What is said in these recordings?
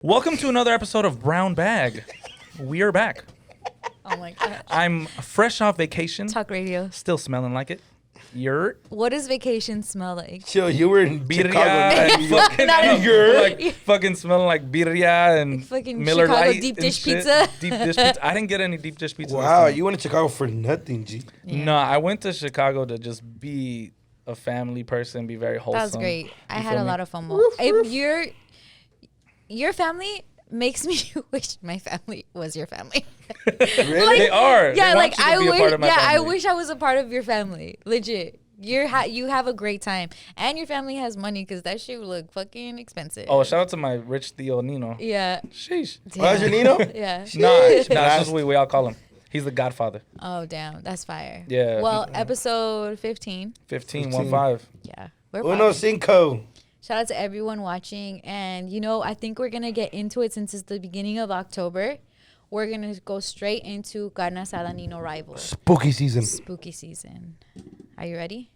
Welcome to another episode of Brown Bag. We are back. Oh my god. I'm fresh off vacation. Talk radio. Still smelling like it. You're What does vacation smell like? Chill, you were in birria Chicago. and fucking, like fucking smelling like birria and Fucking Miller Chicago Lite deep and dish shit. pizza. Deep dish pizza. I didn't get any deep dish pizza. Wow, this time. you went to Chicago for nothing, G. Yeah. No, I went to Chicago to just be a family person, be very wholesome. That was great. I You had feel a me? lot of FOMO. Your family makes me wish my family was your family. Really? They are. Yeah, They like want you to I be a wish. part of my Yeah, I family. wish I was a part of your family. Legit. You have a great time, and your family has money because that shit would look fucking expensive. Oh, shout out to my rich Theo Nino. Yeah. Sheesh. Oh, that's your Nino? Yeah. Nah, that's just what we all call him. He's the Godfather. Oh damn, that's fire. Yeah. Well, episode 15. 15, 15. 1-5. Yeah. We're Uno popping. cinco. Shout out to everyone watching. And, I think we're going to get into it since it's the beginning of October. We're going to go straight into Carne Asada Nino Rival. Spooky season. Spooky season. Are you ready?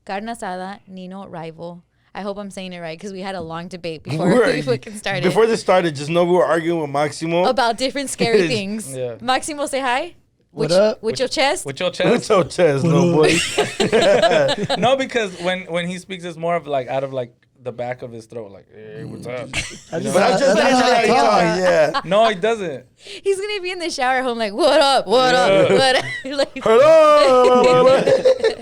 Carne Asada Nino Rival. I hope I'm saying it right because we had a long debate before we fucking started. Before this started, just know we were arguing with Maximo. About different scary things. Yeah. Maximo, say hi. What up? With your chest? With your What's chest? your chest, little boy? No, because when he speaks, it's more of like out of like the back of his throat, like, hey, what's up? But that's just naturally how you talk, yeah. No, he doesn't. He's going to be in the shower home like, what up? What up? What up? Like, Hello.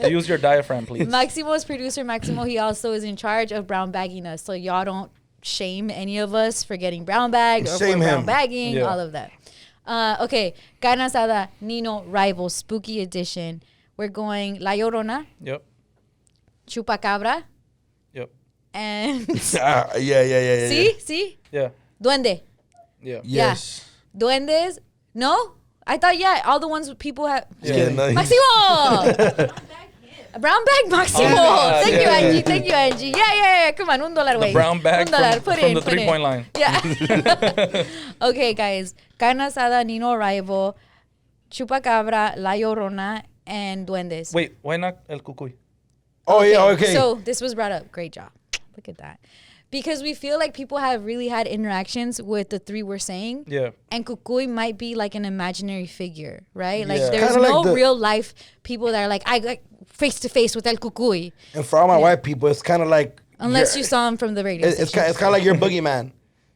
Use your diaphragm, please. Maximo's producer, Maximo, he also is in charge of brown bagging us. So y'all don't shame any of us for getting brown bagged or Shame for brown him. bagging, Yeah. all of that. Okay, Carne Asada Nino Rival Spooky Edition. We're going La Llorona, Yep. Chupacabra, Yep. and Yeah. See? Yeah. Duende. Yeah. Yes. Duendes. No? I thought, all the ones people have. Yeah. No, Maximo! Brown bag, Maximo. Oh, God. Thank you, Yeah. Angie. Thank you, Angie. Yeah. Come on, $1, The wait. brown bag $1. from the 3-point line. Yeah. Okay, guys. Carne Asada, Nino Rival, Chupacabra, La Llorona, and Duendes. Wait, why not El Cucuy? Oh, yeah, okay. So this was brought up. Great job. Look at that. Because we feel like people have really had interactions with the three we're saying. Yeah. And Cucuy might be like an imaginary figure, right? Like Yeah. there's Kinda like no the- real life people that are like, I like face to face with El Cucuy. And for all my white people, it's kind of like... Unless you saw him from the radio It's station. kind of like your boogeyman.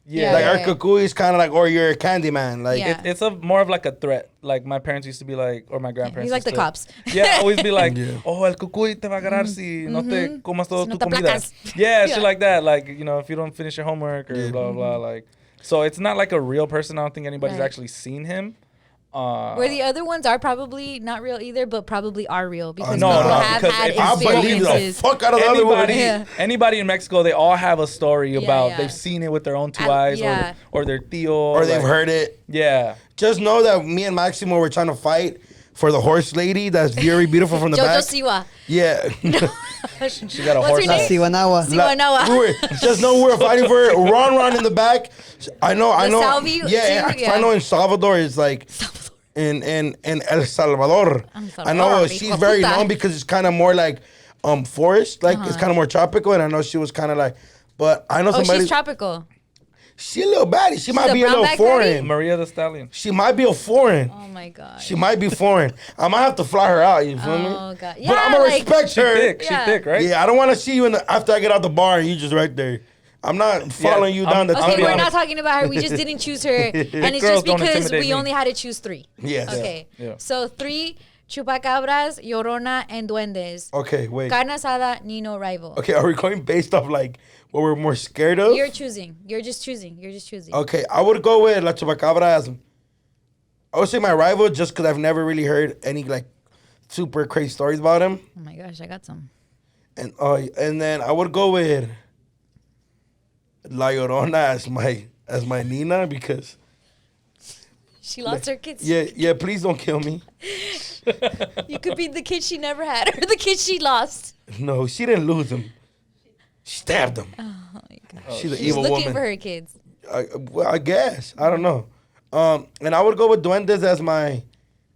Yeah. Like yeah, our yeah. cuckoo is kind of like, or your Candyman. Like, Yeah. It's more of like a threat. Like my parents used to be like, or my grandparents. He's like the used to- cops. Yeah, always be like, Yeah. oh, el cucuy te va a agarrar si no te comas todo Si no tu te comida. aplacas. Yeah, Yeah. shit like that. Like, if you don't finish your homework or blah, blah, like. So it's not like a real person. I don't think anybody's Right. actually seen him. Where the other ones are probably not real either, but probably are real because No, people no, have because had if you I believe the experiences. fuck out of the other Anybody, one. Yeah. anybody in Mexico, they all have a story about yeah. they've seen it with their own two I- eyes yeah. or their tío. Or they've like- heard it. Yeah. Just know that me and Maximo were trying to fight for the horse lady that's very beautiful from the Jojo back. Siwa. Yeah. She got a What's horse her name? eye. Siwanawa. Siwanawa. We were, just know we were fighting for it. Ron in the back. I know. Salvi Yeah, too? Yeah. I know in Salvador it's like in El Salvador. I know she's hijo very puta. known because it's kind of more like forest, like it's kind of more tropical. And I know she was kind of like, but I know Oh, somebody. she's tropical. She a little baddie. She might a be a brown little bag foreign. Maria the Stallion. She might be a foreign. Oh my god. She might be foreign. I might have to fly her out. You feel me? Oh god. Yeah, But I'm gonna like, respect She her. thick. Yeah. She thick, right? Yeah, I don't want to see you after I get out the bar and you just right there. I'm not following you down the. I'll Okay, be we're honest. not talking about her. We just didn't choose her, and it's Girls just don't because intimidate we me. only had to choose 3. Yes. Okay. Yeah. So 3 chupacabras, llorona, and duendes. Okay, wait. Carne asada, Nino rival. Okay, are we going based off like what we're more scared of? You're choosing. You're just choosing. You're just choosing. Okay, I would go with La Chupacabra as I would say my rival just because I've never really heard any like super crazy stories about him. Oh my gosh, I got some. And then I would go with La Llorona as my Nina because She lost her kids. yeah, please don't kill me. You could be the kid she never had or the kid she lost. No, she didn't lose him. She stabbed him. Oh my gosh. She's an She's evil looking woman. for her kids. Well, I guess. I don't know. And I would go with Duendes as my,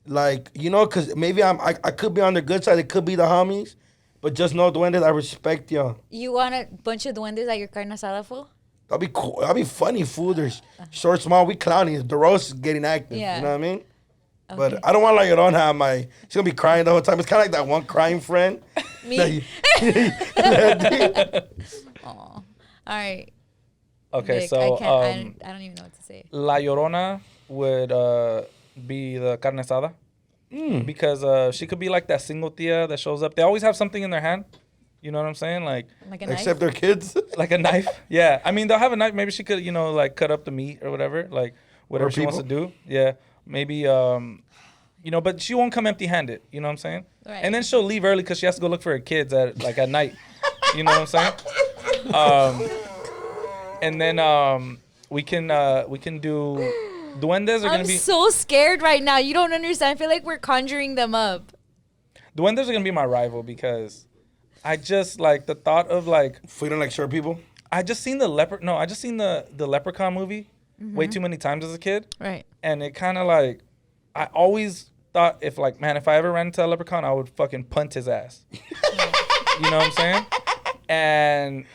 like, because maybe I could be on the good side. It could be the homies. But just know, Duendes, I respect y'all. You want a bunch of duendes at your carne asada, fool? That'll be cool. That'll be funny, fool. There's short, small. We clowning. The roast is getting active. Yeah. You know what I mean? Okay. But I don't want like Llorona on my. She's gonna be crying the whole time. It's kind of like that one crying friend. Me. Aw. All right. Okay, Vic, so I don't even know what to say. La Llorona would be the Carne Asada. Because she could be like that single tia that shows up. They always have something in their hand. You know what I'm saying? Like Like a knife? Except their kids. like a knife. Yeah. I mean, they'll have a knife. Maybe she could, like cut up the meat or whatever. Like whatever Or she wants to do. Yeah. Maybe, but she won't come empty-handed. You know what I'm saying? Right. And then she'll leave early because she has to go look for her kids at night. You know what I'm saying? And then we can do duendes are I'm gonna be so scared right now. You don't understand. I feel like we're conjuring them up. duendes are gonna be my rival because I just like the thought of like We don't like short people. I just seen the Leprechaun movie way too many times as a kid, Right. and it kind of like I always thought if I ever ran into a leprechaun I would fucking punt his ass. You know what I'm saying? And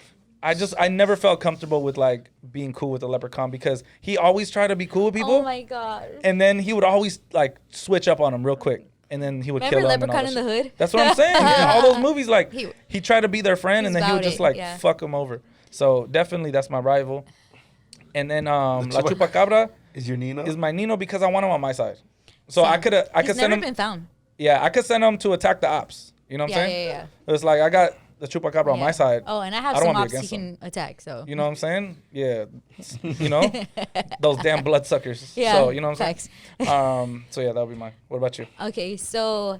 I never felt comfortable with like being cool with a leprechaun because he always tried to be cool with people. Oh my god. And then he would always like switch up on him real quick. And then he would Remember kill him. Leprechaun and all in that the shit. Hood? That's what I'm saying. Yeah, all those movies, like he tried to be their friend, and He's then he would about just it, like yeah. fuck him over. So definitely that's my rival. And then La Chupacabra Is your Nino? is my Nino because I want him on my side. So Same. I could He's send never him. been found. Yeah, I could send him to attack the ops. You know what I'm Yeah, saying? yeah. It's like I got the Chupacabra on Yeah. my side. Oh, and I have I don't some wanna be ops he against can attack. So. You know what I'm saying? Yeah. Those damn bloodsuckers. Yeah. So you know what I'm Facts. saying? So yeah, that would be mine. What about you? Okay, so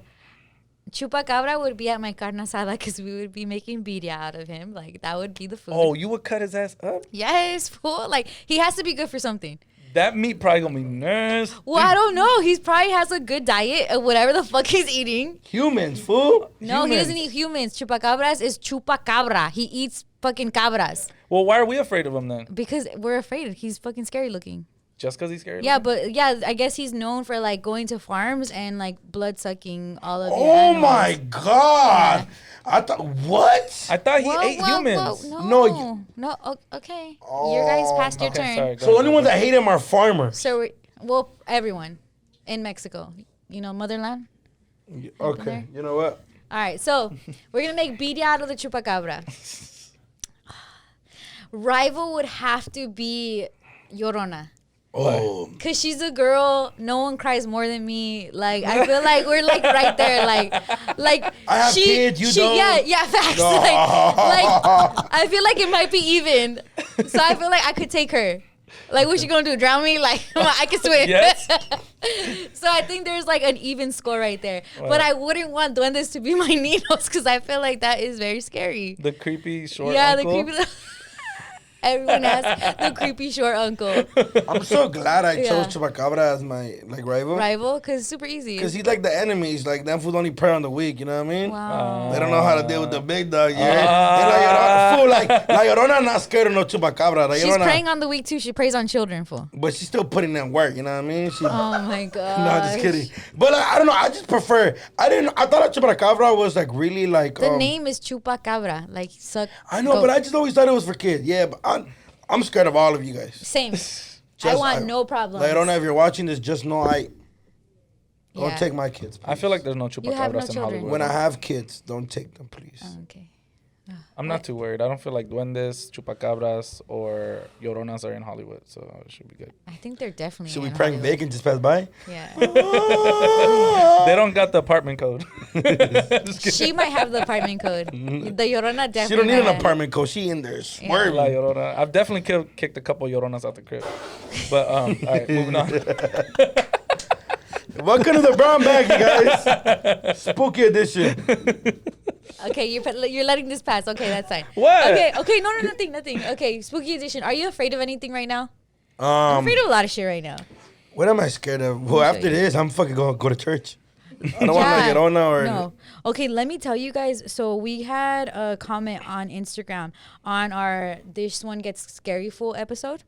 Chupacabra would be at my carne asada because we would be making birria out of him. Like that would be the food. Oh, you would cut his ass up? Yes, fool. Like he has to be good for something. That meat probably gonna be nasty. Well, I don't know. He probably has a good diet of whatever the fuck he's eating. Humans, fool. No, he doesn't eat humans. Chupacabras is chupacabra. He eats fucking cabras Well, why are we afraid of him then? because we're afraid. He's fucking scary looking. Just because he's scared? Yeah, but yeah, I guess he's known for like going to farms and like blood sucking all of the Oh animals. my God. I thought, what? I thought he Whoa, ate whoa, humans. whoa, No, no, no. Okay, you guys passed your Okay, turn. sorry. So the only ones that hate him are farmers. So, well, everyone in Mexico, motherland. Okay, there? you know what? All right, so we're gonna make birria out of the chupacabra. Rival would have to be Llorona. Oh, Cause she's a girl, no one cries more than me. Like I feel like we're like right there, like I have kids, you don't. Yeah, facts. No. Like I feel like it might be even. So I feel like I could take her. Like what you gonna do? Drown me? Like I can swim. Yes. So I think there's like an even score right there. But I wouldn't want duendes to be my Ninos because I feel like that is very scary. The creepy short Yeah, uncle. the creepy. Everyone has the creepy short uncle. I'm so glad I Yeah. chose Chupacabra as my rival. Rival, because it's super easy. Because he's like the enemies. Like, them fools only prey on the weak, you know what I mean? Wow. They don't know how to deal with the big dog, yeah. Fool, like, La Llorona not scared of no Chupacabra. La She's Llorona, preying on the weak too. She preys on children, fool. but she's still putting in work, you know what I mean? She, Oh my god. no, just kidding. But like, I don't know. I just prefer. I thought Chupacabra was like really like. The name is Chupacabra, like suck. I know, but I just always thought it was for kids. Yeah, but I'm scared of all of you guys. Same. I want no problem. Like, I don't know if you're watching this. Just know don't Yeah. take my kids. I feel like there's no have no chupacabras in children. Hollywood. When I have kids, don't take them, please. Oh, okay. I'm not too worried. I don't feel like duendes, chupacabras, or lloronas are in Hollywood, so it should be good. I think they're definitely. Should we in prank Hollywood. Vic and just pass by? Yeah. They don't got the apartment code. She might have the apartment code. The Llorona definitely. She don't need an might. apartment code. She in there La swerving. Llorona. I've definitely kicked a couple lloronas out the crib. But all right, moving on. Welcome to the brown bag, you guys. Spooky edition. Okay, you're letting this pass. Okay, that's fine. What? Okay, no, nothing. Okay, spooky edition. Are you afraid of anything right now? I'm afraid of a lot of shit right now. What am I scared of? Well, show after you. this, I'm fucking gonna go to church. I don't want to get on now or. No. Okay, let me tell you guys. So we had a comment on Instagram on our "This One Gets Scary" full episode,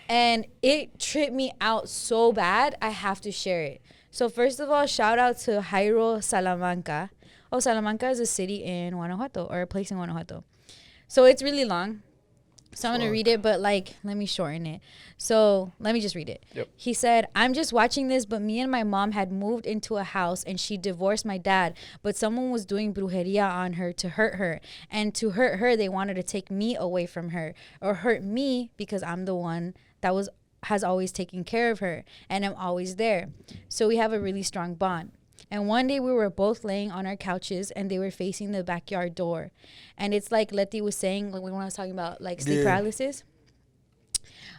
and it tripped me out so bad. I have to share it. So first of all, shout out to Jairo Salamanca. Oh, Salamanca is a city in Guanajuato or a place in Guanajuato. So it's really long. So I'm going to read it, but like, let me shorten it. So let me just read it. Yep. He said, I'm just watching this, but me and my mom had moved into a house and she divorced my dad, but someone was doing brujeria on her to hurt her. And to hurt her, they wanted to take me away from her or hurt me because I'm the one that has always taken care of her and I'm always there. So we have a really strong bond. And one day we were both laying on our couches and they were facing the backyard door. And it's like Letty was saying, like when I was talking about like sleep paralysis.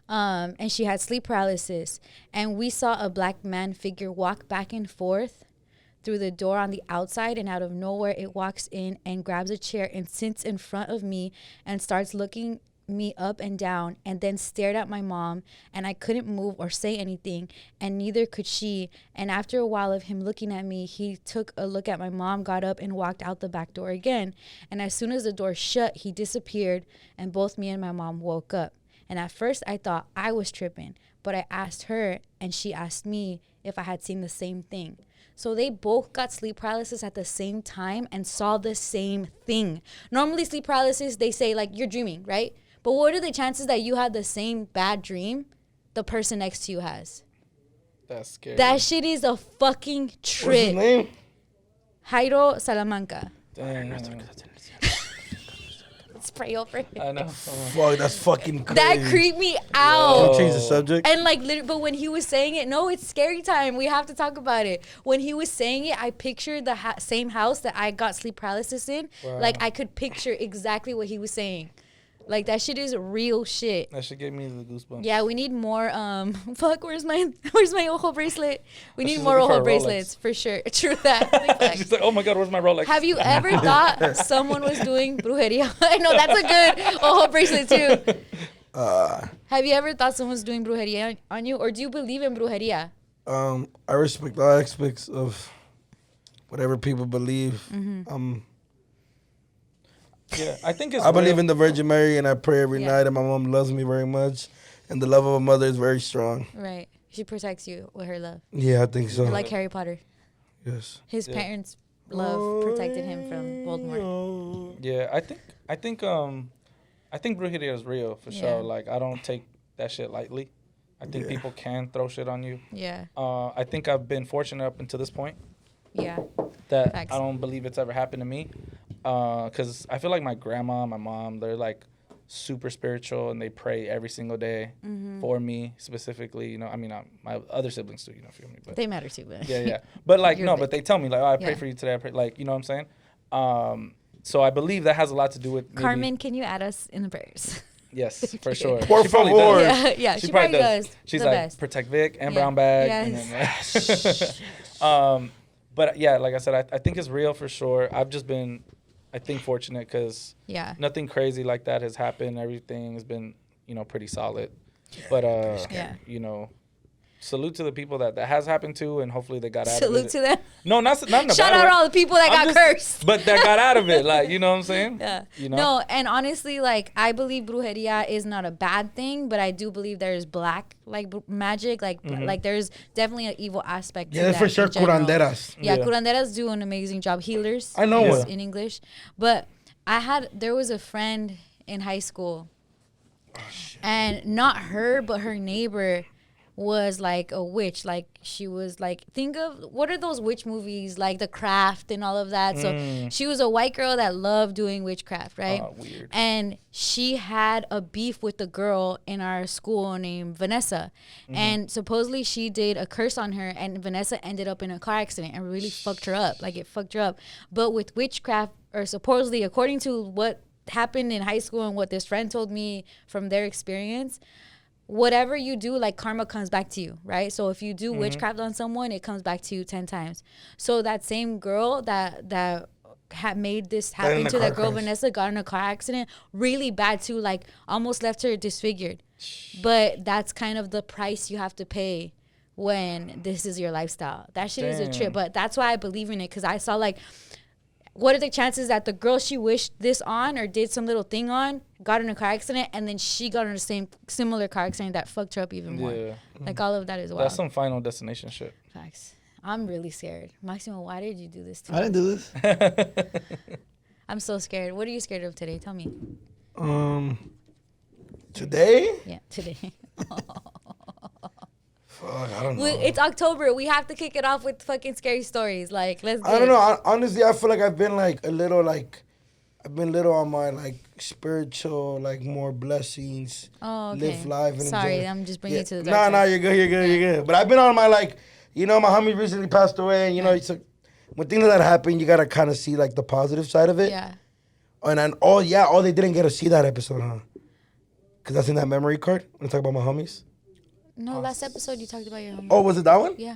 And she had sleep paralysis. And we saw a black man figure walk back and forth through the door on the outside, and out of nowhere it walks in and grabs a chair and sits in front of me and starts looking me up and down, and then stared at my mom, and I couldn't move or say anything, and neither could she. And after a while of him looking at me, he took a look at my mom, got up and walked out the back door again. And as soon as the door shut, he disappeared, and both me and my mom woke up. And at first I thought I was tripping, but I asked her and she asked me if I had seen the same thing. So they both got sleep paralysis at the same time and saw the same thing. Normally sleep paralysis, they say like you're dreaming, right? But what are the chances that you had the same bad dream the person next to you has? That's scary. That shit is a fucking trip. What's his name? Jairo Salamanca. Dang. Let's pray over him. I know. Fuck, that's fucking crazy. That creeped me Can out. we change the subject? And like, but when he was saying it, no, it's scary time. We have to talk about it. When he was saying it, I pictured the same house that I got sleep paralysis in. Wow. Like I could picture exactly what he was saying. Like that shit is real shit. That shit gave me the goosebumps. Yeah, we need more. Fuck, where's my ojo bracelet? We need She's more looking for ojo a bracelets for sure. True that. She's like, oh my God, where's my Rolex? Have you ever thought someone was doing brujeria? I know that's a good ojo bracelet too. Have you ever thought someone's doing brujeria on you, or do you believe in brujeria? I respect all aspects of whatever people believe. Yeah, I think it's I believe real. in the Virgin Mary, and I pray every Yeah. night, and my mom loves me very much, and the love of a mother is very strong. Right. She protects you with her love. Yeah, I think so. Like Harry Potter. Yes. His Yeah. parents' love protected him from Voldemort. Yeah, I think brujeria is real for Yeah. sure. Like I don't take that shit lightly. I think Yeah. people can throw shit on you. Yeah. I think I've been fortunate up until this point Yeah. that Facts. I don't believe it's ever happened to me. Because I feel like my grandma, my mom, they're like super spiritual and they pray every single day for me specifically. You know, I mean, my other siblings too. You know, feel me? But They matter too, but yeah. But like You're no, big. but they tell me like, oh, I pray Yeah. for you today. I pray, like, you know what I'm saying? So I believe that has a lot to do with maybe, Carmen, can you add us in the prayers? Yes, for sure. Por She probably favor. does. Yeah, she probably does. She's the like best. protect Vic and Yeah. brown bag. Yes. And then, but yeah, like I said, I think it's real for sure. I've just been, I think, fortunate because Yeah. nothing crazy like that has happened. Everything has been, pretty solid. But Yeah. salute to the people that has happened to, and hopefully they got out of it. Salute to them. No, not in a Shout bad out way. all the people that I'm got just- cursed. But that got out of it, like, you know what I'm saying? Yeah. You know? No, and honestly, like I believe brujeria is not a bad thing, but I do believe there's black magic, like there's definitely an evil aspect. Yeah, to that's that for sure. in general. Curanderas. Yeah, Yeah. curanderas do an amazing job. Healers. I know is one. in English, but there was a friend in high school, and not her, but her neighbor was like a witch. Like she was like, think of what are those witch movies like The Craft and all of that. So she was a white girl that loved doing witchcraft, right? Oh, weird. And she had a beef with a girl in our school named Vanessa. And supposedly she did a curse on her, and Vanessa ended up in a car accident and really fucked her up. Like it fucked her up. But with witchcraft, or supposedly according to what happened in high school and what this friend told me from their experience, whatever you do, like karma comes back to you, right? So if you do witchcraft on someone, it comes back to you 10 times. So that same girl that had made this happen to that girl, Vanessa, got in a car accident really bad too, like almost left her disfigured. But that's kind of the price you have to pay when this is your lifestyle. That shit is a trip. But that's why I believe in it, because I saw like, what are the chances that the girl she wished this on or did some little thing on got in a car accident, and then she got in the similar car accident that fucked her up even more? Yeah. Like all of that is wild. That's some Final Destination shit. Facts. I'm really scared. Maximo, why did you do this to I me? didn't do this. I'm so scared. What are you scared of today? Tell me. Today? Yeah, today. Fuck, I don't know. It's October. We have to kick it off with fucking scary stories. Like, let's get I don't know. Honestly, I feel like I've been like a little like, I've been little on my like spiritual, like more blessings. Oh, okay. Live life and Sorry, enjoy. I'm just bringing you to the Nah, dark side. you're good, you're good. But I've been on my like, you know, my homie recently passed away, and you know, it's like, when things like that happen, you gotta kind of see like the positive side of it. Yeah. And then, they didn't get to see that episode, huh? Cause that's in that memory card when I talk about my homies. No, last episode you talked about your home. Oh, was it that one? Yeah.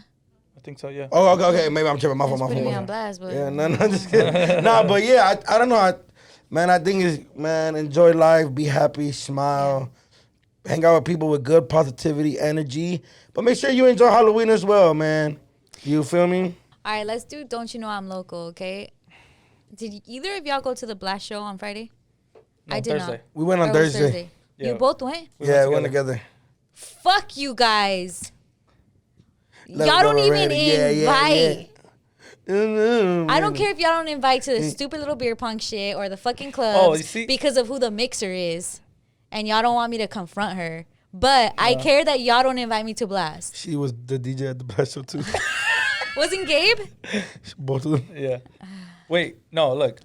I think so, yeah. Oh, okay. Maybe I'm tripping. My fault. That's putting me on blast, but Yeah, no, just kidding. Nah, but yeah, I don't know. Man, I think it's, man, enjoy life, be happy, smile, hang out with people with good positivity, energy. But make sure you enjoy Halloween as well, man. You feel me? All right, let's do Don't You Know I'm Local, okay? Did either of y'all go to the Blast show on Friday? No, I did Thursday. not. We went on Or it was Thursday. Yeah. You both went? Yeah, we went together. Fuck you guys. Let's Y'all go don't even already. Yeah, invite. yeah. I don't care if y'all don't invite to the stupid little beer pong shit or the fucking clubs Oh, you see? because of who the mixer is. And y'all don't want me to confront her. But I care that y'all don't invite me to Blast. She was the DJ at the Blast show too. Wasn't Gabe? Both of them. Yeah. Wait, no, look.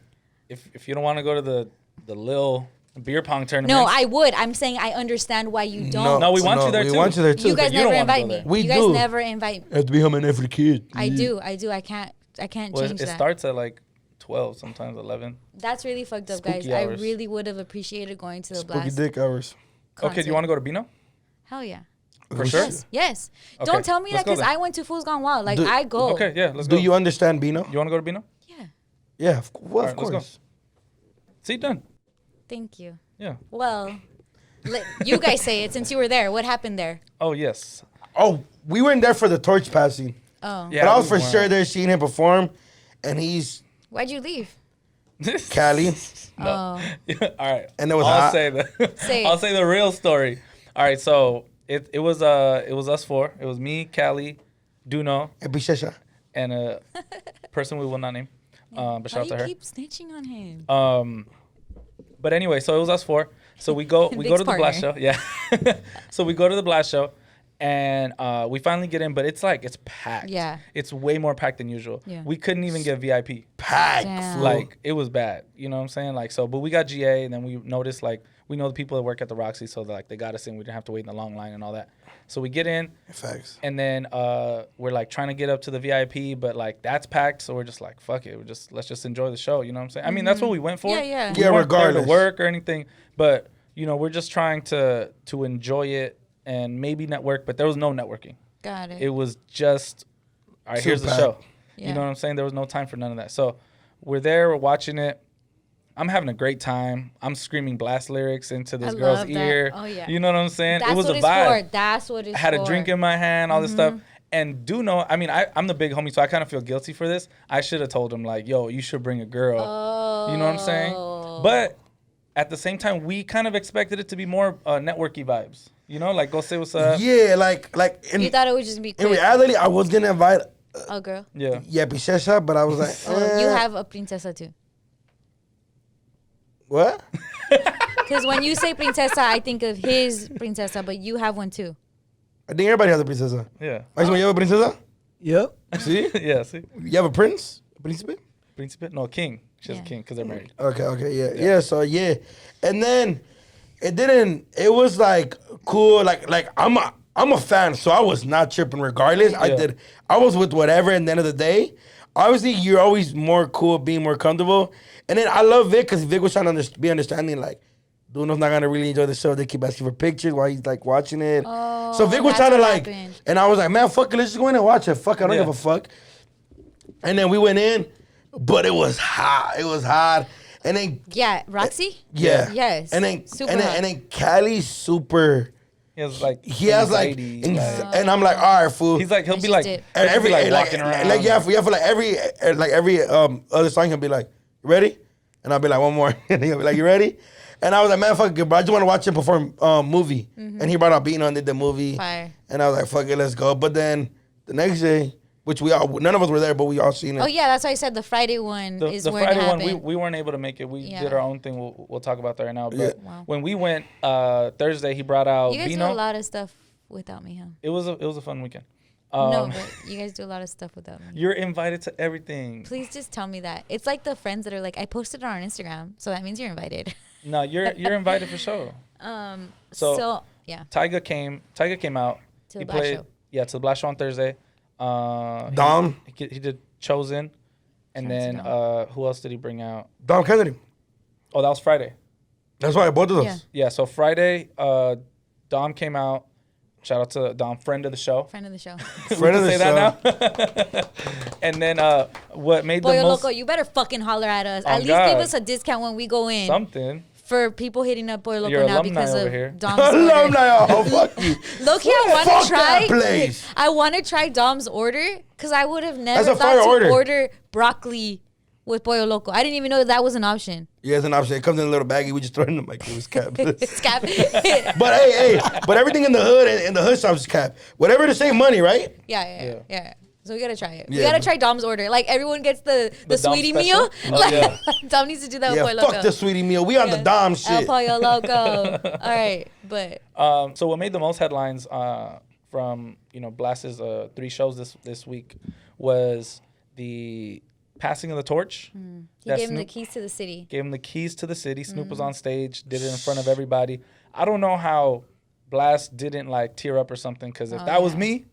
If you don't want to go to the Lil beer pong tournament. No, I would. I'm saying I understand why you don't. No, we want you there too. We want you there too. You guys But you don't never wanna invite go me. there. We you guys do. never invite me. Have to be home for the kid. I do. I can't Well, change it that. starts at like 12, sometimes 11. That's really fucked up, Spooky guys. hours. I really would have appreciated going to the Spooky Blast. dick hours. Okay, do you want to go to Bino? Hell yeah. For sure? Yes. Okay, Don't tell me let's that go because then. I went to Fools Gone Wild. Like, Do- I go. Okay, yeah, let's Do go. you understand Bino? You want to go to Bino? Yeah. Yeah, of All right, let's course. go. See, done. Thank you. Yeah. Well, you guys say it since you were there. What happened there? Oh, yes. Oh, we weren't there for the torch passing. Oh. Yeah, But I was we for weren't. sure there seeing him perform. And he's Why'd you leave? Cali. No. Oh. Yeah, all right. And it was I'll hot. say the Say it. I'll say the real story. All right, so it was us four. It was me, Callie, Duno, And Bishesha. and a person we will not name. But Why shout out do to you her. keep snitching on him? But anyway, so it was us four. So we go to Big's the Blast show. partner. Yeah. So we go to the Blast show, and we finally get in, but it's packed. Yeah. It's way more packed than usual. Yeah. We couldn't even get VIP. Packed. Damn. fool. Like, it was bad. You know what I'm saying? Like, so, but we got GA, and then we noticed, we know the people that work at the Roxy, so they got us in. We didn't have to wait in the long line and all that. So we get in, Facts. and then we're trying to get up to the VIP, but that's packed. So we're just like, fuck it. Let's just enjoy the show. You know what I'm saying? I mean, that's what we went for. Yeah, yeah. We Yeah, weren't there regardless. to work or anything, but we're just trying to enjoy it and maybe network. But there was no networking. Got it. It was just, all right, Too here's the packed. show. Yeah. You know what I'm saying? There was no time for none of that. So we're there, we're watching it. I'm having a great time. I'm screaming Blast lyrics into this I girl's love that. ear. Oh, yeah. You know what I'm saying? That's it was what a it's vibe. for. That's what it's I had for. a drink in my hand, all this stuff. And Duno, I mean, I'm the big homie, so I kind of feel guilty for this. I should have told him, yo, you should bring a girl. Oh. You know what I'm saying? But at the same time, we kind of expected it to be more networky vibes. Go say what's up. Yeah, like You thought it would just be in quick. reality, I was gonna invite Oh, girl. Yeah. Bishesha, but I was like, Oh, you have a princesa too. what? Because when you say princesa, I think of his princesa, but you have one too. I think everybody has a princesa. Yeah. Máximo, you have a princesa? Yep. See? Yeah, see? You have a prince? A príncipe? Príncipe? No, king. She has Yeah. a king because they're married. Okay, yeah. So yeah. And then it was cool, I'm a fan, so I was not tripping regardless. Yeah. I was with whatever at the end of the day. Obviously, you're always more cool being more comfortable. And then I love Vic because Vic was trying to be understanding, Duno's not gonna really enjoy the show. They keep asking for pictures while he's watching it. Oh, So Vic was that's trying to what happened. and I was like, man, fuck it, let's just go in and watch it. Fuck, I don't Yeah. give a fuck. And then we went in, but it was hot. It was hot. And then Yeah, Roxy? yeah. Yes. And then Super and then, hot. and then Cali's super. He has He has anxiety, and I'm like, all right, fool. he'll be just like, did. And he'll be every walking around. yeah, for every other song he'll be like, you ready? And I'll be like, one more. And he'll be like, you ready? And I was like, man, fuck it, bro. I just want to watch him perform movie. And he brought out Bino and did the movie. Fire. And I was like, fuck it, let's go. But then the next day, which none of us were there, but we all seen it. Oh yeah, that's why I said the Friday one is the where Friday it one, happened. we weren't able to make it. We Yeah. did our own thing. We'll talk about that right now. But Yeah. when we went Thursday, he brought out You guys Vino. do a lot of stuff without me, huh? It was a fun weekend. No, but you guys do a lot of stuff without me. You're invited to everything. Please just tell me that. It's like the friends that are like, I posted it on Instagram, so that means you're invited. No, you're invited for sure. So yeah, Tyga came out. To He the Blxst played show. to the Blxst show on Thursday. Dom? He did Chosen, and then who else did he bring out? Dom Kennedy. Oh, that was Friday. That's why both of us. Yeah. Yeah, so Friday, Dom came out. Shout out to Dom, friend of the show. friend of the show. Friend of the Say show. that now. And then what made Boy the most Loco, you better fucking holler at us. Oh, At least God. give us a discount when we go in. something. For people hitting up Boy Loco Your now alumni because over of here. Dom's order. Alumni, oh, fuck you. Low-key, I want Fuck to try. that place. I want to try Dom's order because I would have never That's a thought fire to order. order broccoli with Pollo Loco. I didn't even know that was an option. Yeah, it's an option. It comes in a little baggie. We just throw it in the microwave. It's cap. It's cap. But hey, but everything in the hood and in the hood shop is cap. Whatever the same money, right? Yeah. So we gotta try it. We Yeah. gotta try Dom's order. Like everyone gets the Dom sweetie special? meal. Oh, Like yeah. Dom needs to do that with Yeah, Pollo Loco. fuck the sweetie meal. We on the Dom El shit. Pollo Loco. All right, but So what made the most headlines from Blxst's 3 shows this week was the passing of the torch. he that gave him the Snoop keys to the city. Gave him the keys to the city. Snoop was on stage, did it in front of everybody. I don't know how Blxst didn't like tear up or something, because if that was me,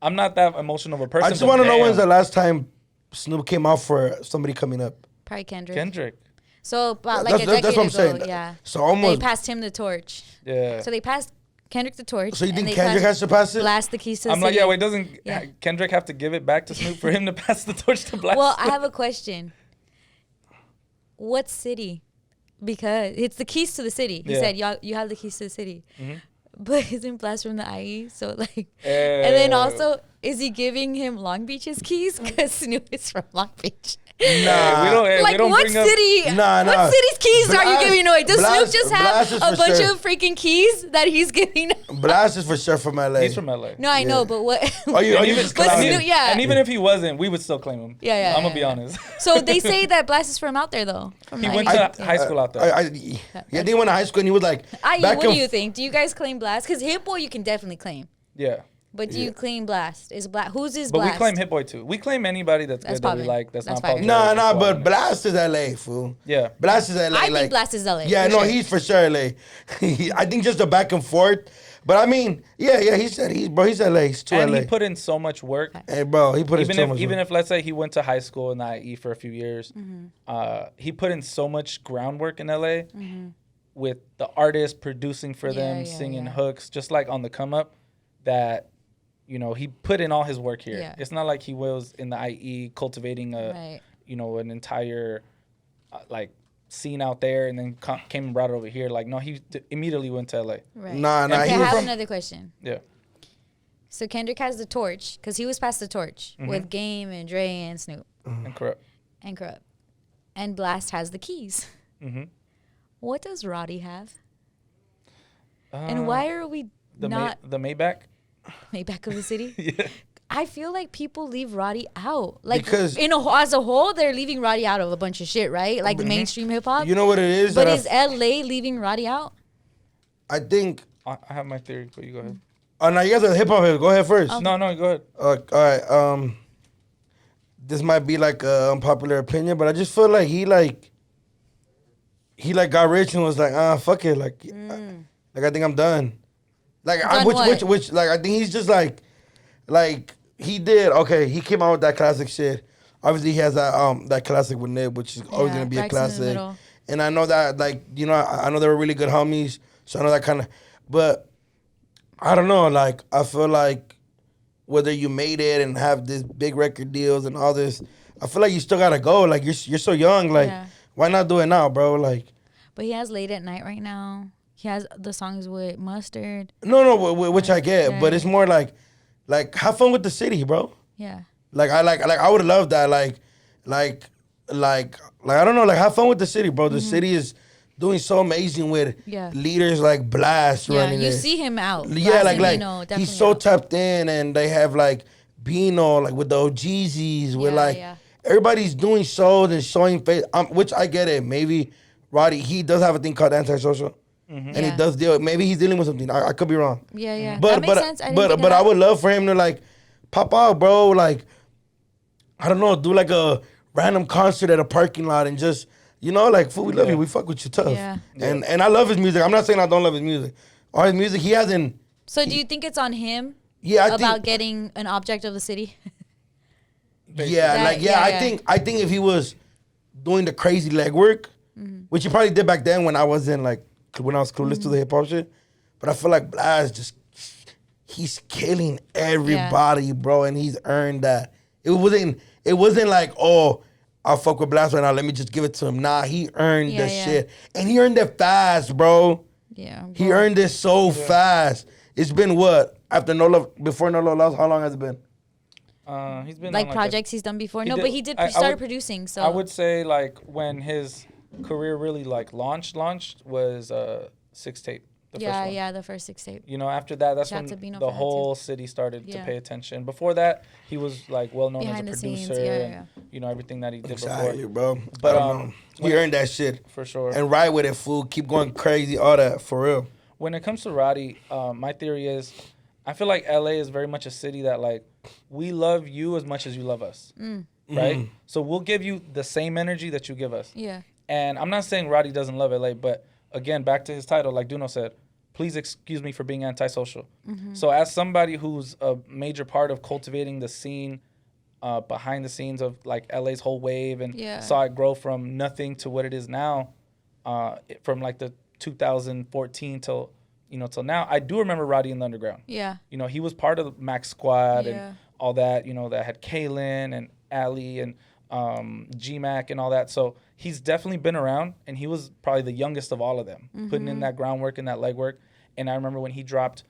I'm not that emotional of a person. I just but want to know when's the damn, last time Snoop came out for somebody coming up. Probably Kendrick. Kendrick. So about like a decade that's what I'm ago, saying. yeah. So almost. They passed him the torch. Yeah. So they passed Kendrick the torch. So you and think they Kendrick has passed to pass it? Blast the keys to the I'm city. like, yeah, wait, doesn't Yeah. Kendrick have to give it back to Snoop for him to pass the torch to Blxst? Well, I have a question. What city? Because it's the keys to the city. He Yeah. said, "Y'all, you have the keys to the city." Mhm. But isn't Blast from the IE? So like, and then also, is he giving him Long Beach's keys? Because Snoop is from Long Beach. Nah. Like, we don't what bring up- city? Nah, nah. What city's keys are you Blast- giving away? Does Blast- Snoop just have Blast is a for bunch sure. of freaking keys that he's giving? Blast is for sure from LA. He's from LA. No, I know, but what? Are you And even- just But clowning? Snoop, yeah. And even if he wasn't, we would still claim him. Yeah, I'm gonna yeah, be yeah. honest. So they say that Blast is from out there, though. From He IE. went to high school out there. Yeah, they went to high school and he was like, IE, back what do and you think? Do you guys claim Blast? Because Hit Boy you can definitely claim. Yeah. But do you claim Blast? Is Blast who's is But Blast? we claim Hit Boy too. We claim anybody that's That's good that we poppin'. like. That's That's not fire. popular. Nah, but Blast is LA, fool. Yeah. Blast is LA. I like, think Blast is LA. Yeah, for no, sure. he's for sure LA. I think just the back and forth. But I mean, yeah, he said he's LA. He's too And LA. he put in so much work. Hey, bro, he put in Even so if much even work. if let's say he went to high school in the IE for a few years, Mm-hmm. he put in so much groundwork in LA with the artists producing for them, Yeah, singing yeah. hooks, just like on the come up, that he put in all his work here. Yeah. It's not like he was in the IE cultivating Right. an entire like scene out there and then came and brought it over here. Like no, he immediately went to LA. Right. Nah, Okay, he I was have from. another question. Yeah. So Kendrick has the torch because he was past the torch Mm-hmm. with Game and Dre and Snoop And corrupt. and Corrupt, and Blast has the keys. Mm-hmm. What does Roddy have? And why are we the not the Maybach? Maybach of the city? Yeah. I feel like people leave Roddy out. Like Because- as a whole, they're leaving Roddy out of a bunch of shit, right? Like the mainstream hip hop. You know what it is? But that is LA leaving Roddy out? I think. I have my theory, but you go ahead. Oh, now you guys are hip hop heads. Go ahead first. No, go ahead. All right. This might be like an unpopular opinion, but I just feel like he got rich and was like, fuck it, like I think I'm done. Like Done what? which like I think he's just like he did okay. He came out with that classic shit. Obviously, he has that classic with Nib, which is always Yeah, gonna be a Braxton in the classic. Middle. And I know that I know they were really good homies, so I know that kind of. But I don't know. Like I feel like whether you made it and have this big record deals and all this, I feel like you still gotta go. Like you're so young. Like Yeah. why not do it now, bro? Like But he has Late at Night right now. He has the songs with Mustard. no, which I get, but Okay. it's more like have fun with the city, bro. Yeah. Like I would love that. Like I don't know. Like have fun with the city, bro. The city is doing so amazing with Yeah. leaders like Blxst Yeah. running You it. see him out. Yeah, Blast and like Nino, definitely he's so out. tapped in, and they have like Bino, like with the OGZs, with Yeah, like yeah. everybody's doing shows and showing face. Which I get it. Maybe Roddy, he does have a thing called antisocial, and he Yeah. does deal. Maybe he's dealing with something. I could be wrong. Yeah, yeah. But That makes but sense. I didn't but think of but I that. would love for him to like pop out, bro. Like I don't know, do like a random concert at a parking lot and just like fool, we love you, we fuck with you tough. Yeah. And I love his music. I'm not saying I don't love his music. All his music, he hasn't. So do you think it's on him Yeah, I about think. getting an object of the city? I think if he was doing the crazy legwork, which he probably did back then when I was clueless to the hip hop shit, but I feel like Blxst he's killing everybody, bro, and he's earned that. It wasn't like, oh, I'll fuck with Blxst right now, let me just give it to him. Nah, he earned the shit, and he earned it fast, bro. Yeah. He earned it so fast. It's been what after No Love, before No Love Lost? How long has it been? He's been Like on projects he's done before. No, did- but he did I start would- producing. So I would say like when his career really like launched was Six Tape. The first one. yeah, the first 6 tape. After that, that's Shout when out to Bino the for that, whole too. city started to Yeah. pay attention. Before that, he was like well known Behind as the a scenes, producer. yeah. And, everything that he did Exactly, before. bro. But, But I don't know. He earned that shit. For sure. And ride with it, fool. Keep going crazy, all that, for real. When it comes to Roddy, my theory is, I feel like LA is very much a city that like we love you as much as you love us, right? So we'll give you the same energy that you give us. Yeah. And I'm not saying Roddy doesn't love LA, but again, back to his title, like Duno said, please excuse me for being antisocial. So as somebody who's a major part of cultivating the scene, behind the scenes of like LA's whole wave and saw it grow from nothing to what it is now, from like the 2014 till now. I do remember Roddy in the Underground. Yeah. He was part of the Max Squad Yeah. and all that, that had Kalen and Ali and G-Mac and all that. So he's definitely been around, and he was probably the youngest of all of them, putting in that groundwork and that legwork. And I remember when he dropped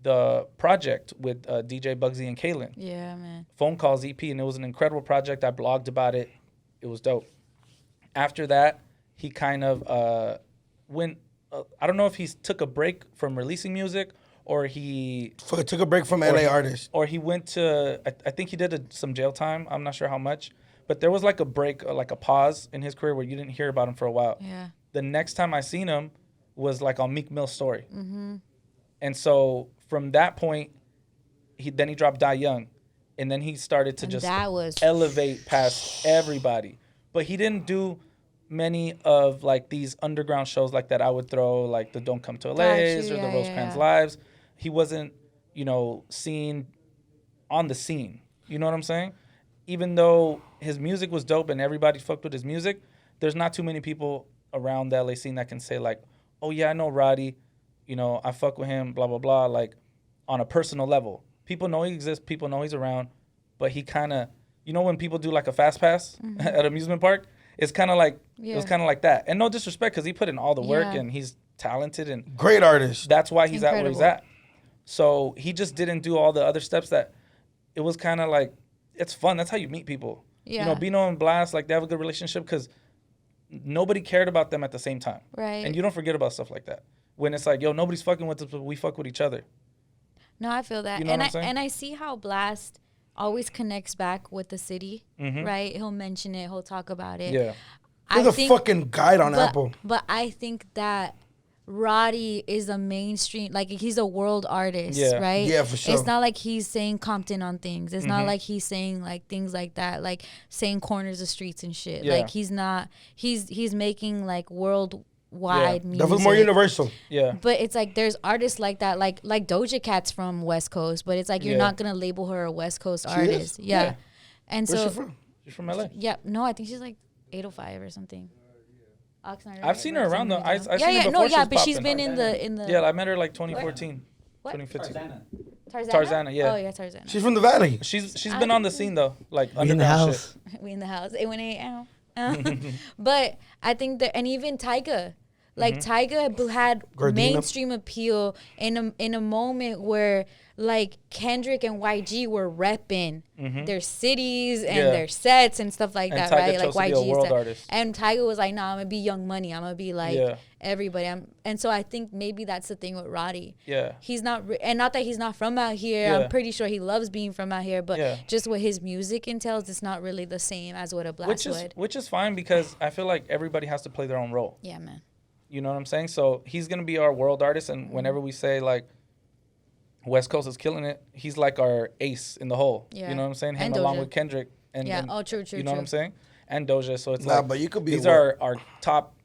the project with DJ Bugsy and Kalen. Yeah, man. Phone Calls EP, and it was an incredible project. I blogged about it. It was dope. After that, he kind of went, I don't know if he took a break from releasing music or he Took a break from LA artists. or he went to, I think he did some jail time. I'm not sure how much. But there was like a break, like a pause in his career where you didn't hear about him for a while. Yeah. The next time I seen him was like on Meek Mill's story. And so from that point, he dropped Die Young. And then he started to just that was elevate past everybody. But he didn't do many of like these underground shows like that I would throw, like the Don't Come to LA's or the Rosecrans Lives. He wasn't, seen on the scene. You know what I'm saying? Even though his music was dope and everybody fucked with his music, there's not too many people around the LA scene that can say like, oh yeah, I know Roddy, I fuck with him, blah, blah, blah, like on a personal level. People know he exists, people know he's around, but he kind of, when people do like a fast pass at an amusement park, it's kind of like, it was kind of like that. And no disrespect, because he put in all the work and he's talented and great artist. that's why he's at where he's Incredible. at. So he just didn't do all the other steps that it was kind of like, it's fun. That's how you meet people. Yeah. Bino and Blxst, like they have a good relationship because nobody cared about them at the same time. Right. And you don't forget about stuff like that. When it's like, yo, nobody's fucking with us, but we fuck with each other. No, I feel that. You know what I'm saying? And I see how Blxst always connects back with the city, right? He'll mention it, he'll talk about it. Yeah. There's a fucking guide on Apple. But I think that Roddy is a mainstream, like he's a world artist, Yeah. right? Yeah, for sure. It's not like he's saying Compton on things. It's not like he's saying like things like that, like saying corners of streets and shit. Yeah. Like he's not. He's making like worldwide music. That was more universal. Yeah. But it's like there's artists like that, like Doja Cat's from West Coast, but it's like you're Yeah. not gonna label her a West Coast She artist. is? Yeah. Yeah. And Where's so she from? She's from LA. yeah, no, I think she's like 805 or something. Oxnard, I've seen her around though. I've yeah, seen yeah, her no, before yeah, she was but she's popping. been in the Yeah, I met her like 2014, What? 2015. Tarzana. yeah. Oh yeah, Tarzana. She's from the Valley. She's been on the scene though, like We in the underground house. shit. We in the house. It went out. But I think that, and even Tyga, Like Tyga had Gardena. mainstream appeal in a moment where like Kendrick and YG were repping their cities and their sets and stuff like And that, Tyga right? chose Like to be a YG world said. artist. And Tyga was like, "Nah, I'm gonna be Young Money. I'm gonna be like everybody." And so I think maybe that's the thing with Roddy. Yeah. He's not, and not that he's not from out here. Yeah. I'm pretty sure he loves being from out here, but Yeah. just what his music entails, it's not really the same as what a Blxst would. Which is fine because I feel like everybody has to play their own role. Yeah, man. You know what I'm saying? So he's gonna be our world artist, and whenever we say like West Coast is killing it, he's like our ace in the hole. Yeah. You know what I'm saying? Him And along Doja. with Kendrick. And Yeah. and- Oh, true. You know what I'm saying? And Doja. So it's Nah, like but you could be these a are our top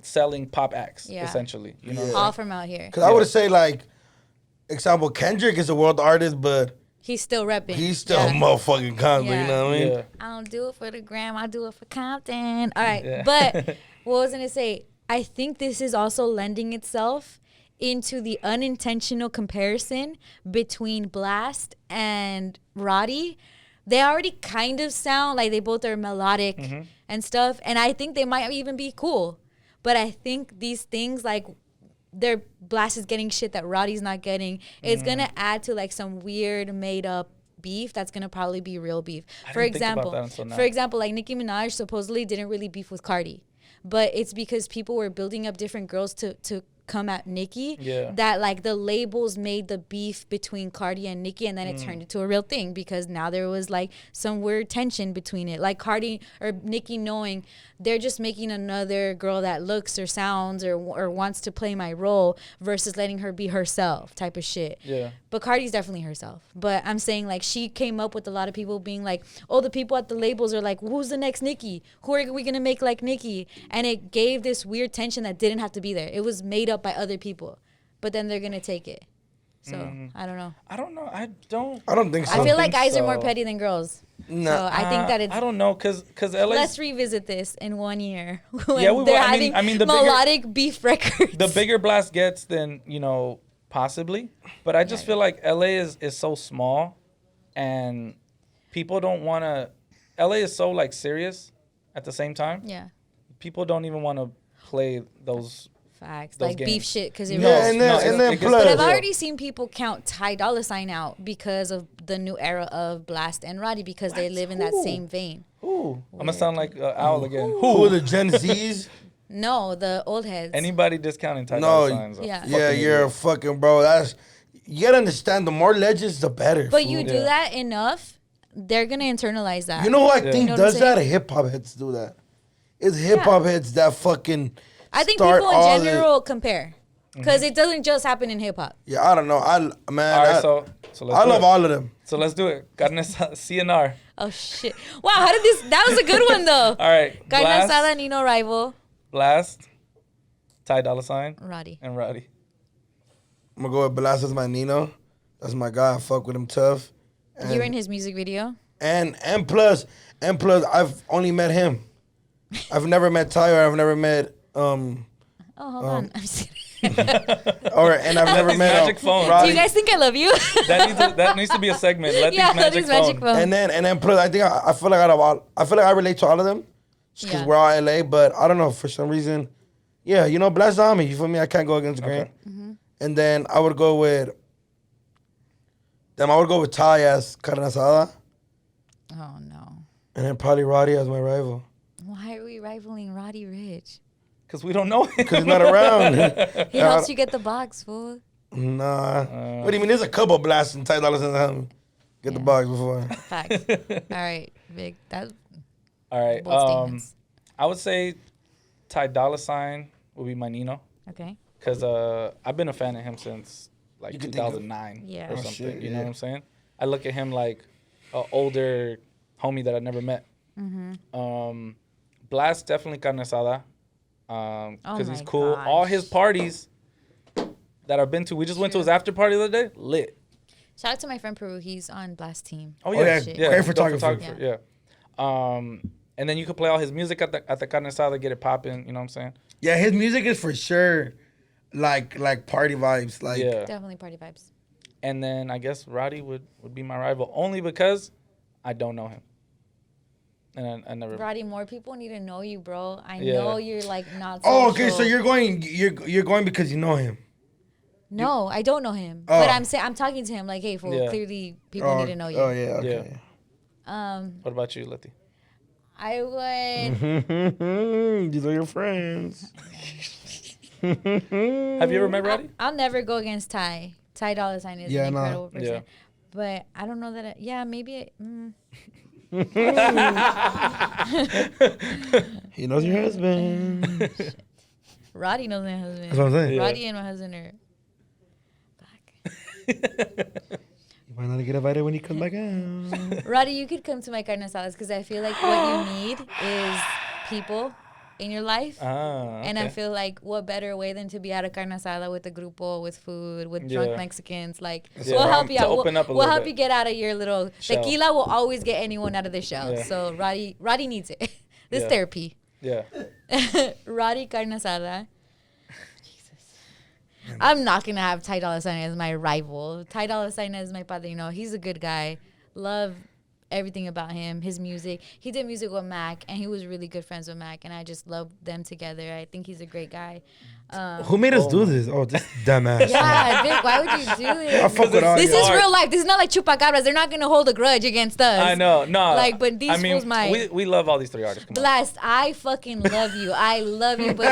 selling pop acts, Yeah. essentially. You know Yeah. what I'm All saying? from out here. Because I would say, like, example, Kendrick is a world artist, but He's still repping. he's still a motherfucking Compton, Yeah. you know what I mean? Yeah. I don't do it for the gram. I do it for Compton. All right. Yeah. But what was I going to say? I think this is also lending itself into the unintentional comparison between Blxst and Roddy. They already kind of sound like they both are melodic and stuff. And I think they might even be cool. But I think these things, like, their Blxst is getting shit that Roddy's not getting. It's going to add to, like, some weird made-up beef that's going to probably be real beef. For didn't think about example, that until now. like, Nicki Minaj supposedly didn't really beef with Cardi. But it's because people were building up different girls to come at Nicki that like the labels made the beef between Cardi and Nicki, and then it turned into a real thing because now there was like some weird tension between it. Like Cardi or Nicki knowing they're just making another girl that looks or sounds or wants to play my role versus letting her be herself type of shit. Yeah. But Cardi's definitely herself. But I'm saying like she came up with a lot of people being like, oh, the people at the labels are like, who's the next Nicki? Who are we gonna make like Nicki? And it gave this weird tension that didn't have to be there. It was made up by other people. But then they're gonna take it. So I don't know. I don't know. I don't think so. I feel like think guys are more so. petty than girls. Nah. So I think that it's. I don't know, cause LA. Let's revisit this in 1 year. When Yeah, we will. they're I mean, having the bigger- melodic beef records. the bigger Blxst gets, then possibly. But I just feel like LA is so small, and people don't want to. LA is so like serious, at the same time. Yeah. People don't even want to play those. Facts. Those Like beef games. shit because it No, was. and then, no, and then it gets- plus, But I've Yeah. already seen people count Ty Dolla $ign out because of the new era of Blxst and Roddy because they live in that Who? same vein. Ooh, I'm gonna sound like Owl again. who are the Gen Zs? No, the old heads. Anybody discounting Ty No, Dolla Signs? yeah. Yeah, you're a fucking bro. You gotta understand. The more legends, the better. But fool. you do Yeah. that enough, they're gonna internalize that. You know who I Yeah. think You know what I'm does that? saying? Hip hop heads do that. It's hip hop heads that fucking. I think start people all in the- general compare because it doesn't just happen in hip hop. Yeah, I don't know. All right, so let's I do love it. all of them. So let's do it. Carne Asada, CNR. Oh shit! Wow, how did this? That was a good one though. All right. Carne Blxst, Asada, Nino rival, Blxst, Ty Dolla $ign, Roddy. and Roddy. I'm gonna go with Blxst as my Nino. That's my guy. I fuck with him tough. And, You were in his music video. and plus, I've only met him. I've never met Ty or I've never met Oh, hold on. I'm just kidding. and I've never these met magic phones. Do Roddy. you guys think I love you? That needs to be a segment. Let yeah, these magic phones. And then plus I think I feel like I feel like I relate to all of them just because Yeah. we're all LA. But I don't know for some reason. Yeah, Blxst on me. You feel me? I can't go against Grant. Mm-hmm. And then I would go with. Ty as Carne Asada, Oh no! and then probably Roddy as my rival. Why are we rivaling Roddy Rich? Because we don't know him. Cause he's not around. He helps you get the box, fool. Nah. What do you mean? There's a couple blasts and Ty Dolla $ign get the box before. Facts. All right, big. That All right. bold statements. I would say Ty Dolla $ign would be my Nino. Okay. Because I've been a fan of him since like You can think of- 2009 Yeah. or Oh, something. shit, You know yeah. what I'm saying? I look at him like an older homie that I never met. Blxst definitely Carne Asada. Because he's my cool. All gosh. his parties that I've been to, we just went to his after party the other day. Lit. Shout out to my friend Peru. He's on Blxst team. Oh yeah, yeah, great dope photographer. Yeah. And then you could play all his music at the Carne Asada, get it popping. You know what I'm saying? Yeah, his music is for sure like party vibes. Like Yeah. Definitely party vibes. And then I guess Roddy would be my rival only because I don't know him. and I never. Roddy, more people need to know you, bro. I Yeah. know you're like not. Oh, okay. social. So you're going because you know him. No, I don't know him, Oh. but I'm talking to him like, hey, fool. Yeah. Clearly, people need to know you. Oh yeah. Okay. What about you, Letty? I would. These are your friends. Have you ever met Roddy? I'll never go against Ty. Ty Dolla $ign is an incredible person. Yeah. But I don't know that. Maybe. He knows your husband. Roddy knows my husband. That's what I'm saying. Yeah. Roddy and my husband are black. You might not get invited when he comes back out. Roddy, you could come to my carne asadas because I feel like what you need is people in your life. And I feel like what better way than to be at a carne asada with a grupo, with food, with drunk Yeah. Mexicans. Like, Yeah. we'll help you To out. open up a We'll little help bit. you get out of your little... Shell. Tequila will always get anyone out of their shell. Yeah. So Roddy needs it. This Yeah. therapy. Yeah. Roddy carne asada. I'm not gonna have Ty Dolla $ign as my rival. Ty Dolla $ign is my padrino. He's a good guy. Love everything about him. His music. He did music with Mac, and he was really good friends with Mac, and I just love them together. I think he's a great guy. Who made us do this? Oh, this dumbass. Yeah, Vic, why would you do I this? fuck with all This y'all. is real life. This is not like chupacabras. They're not gonna hold a grudge against us. I know. No. Like, but these fools might. We love all these three artists. Come on. Blxst, I fucking love you. I love you, but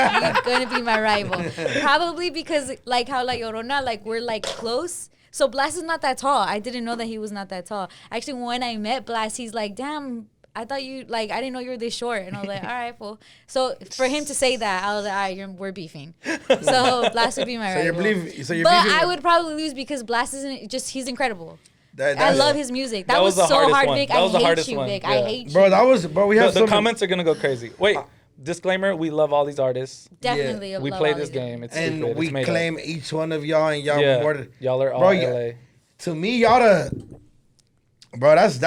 you're gonna be my rival. Probably because, like how La Llorona, like we're like close. So Blxst is not that tall. I didn't know that he was not that tall. Actually, when I met Blxst, he's like, damn, I thought you, like, I didn't know you were this short. And I was like, all right, well. So for him to say that, I was like, all right, we're beefing. So Blxst would be my rival. You're But beefing- I would probably lose because Blxst isn't just, he's incredible. I that's- love his music. That, That was was the so hardest hard, one. Vic. That was the I hate hardest you, one. Vic. Yeah. I hate you. Bro, we have The some comments are gonna go crazy. Wait. Disclaimer: we love all these artists. Definitely. We love play all this these game. It's and stupid. we It's made claim up. each one of y'all, and y'all Yeah. rewarded. Y'all are all Bro, LA. To me, y'all bro, that's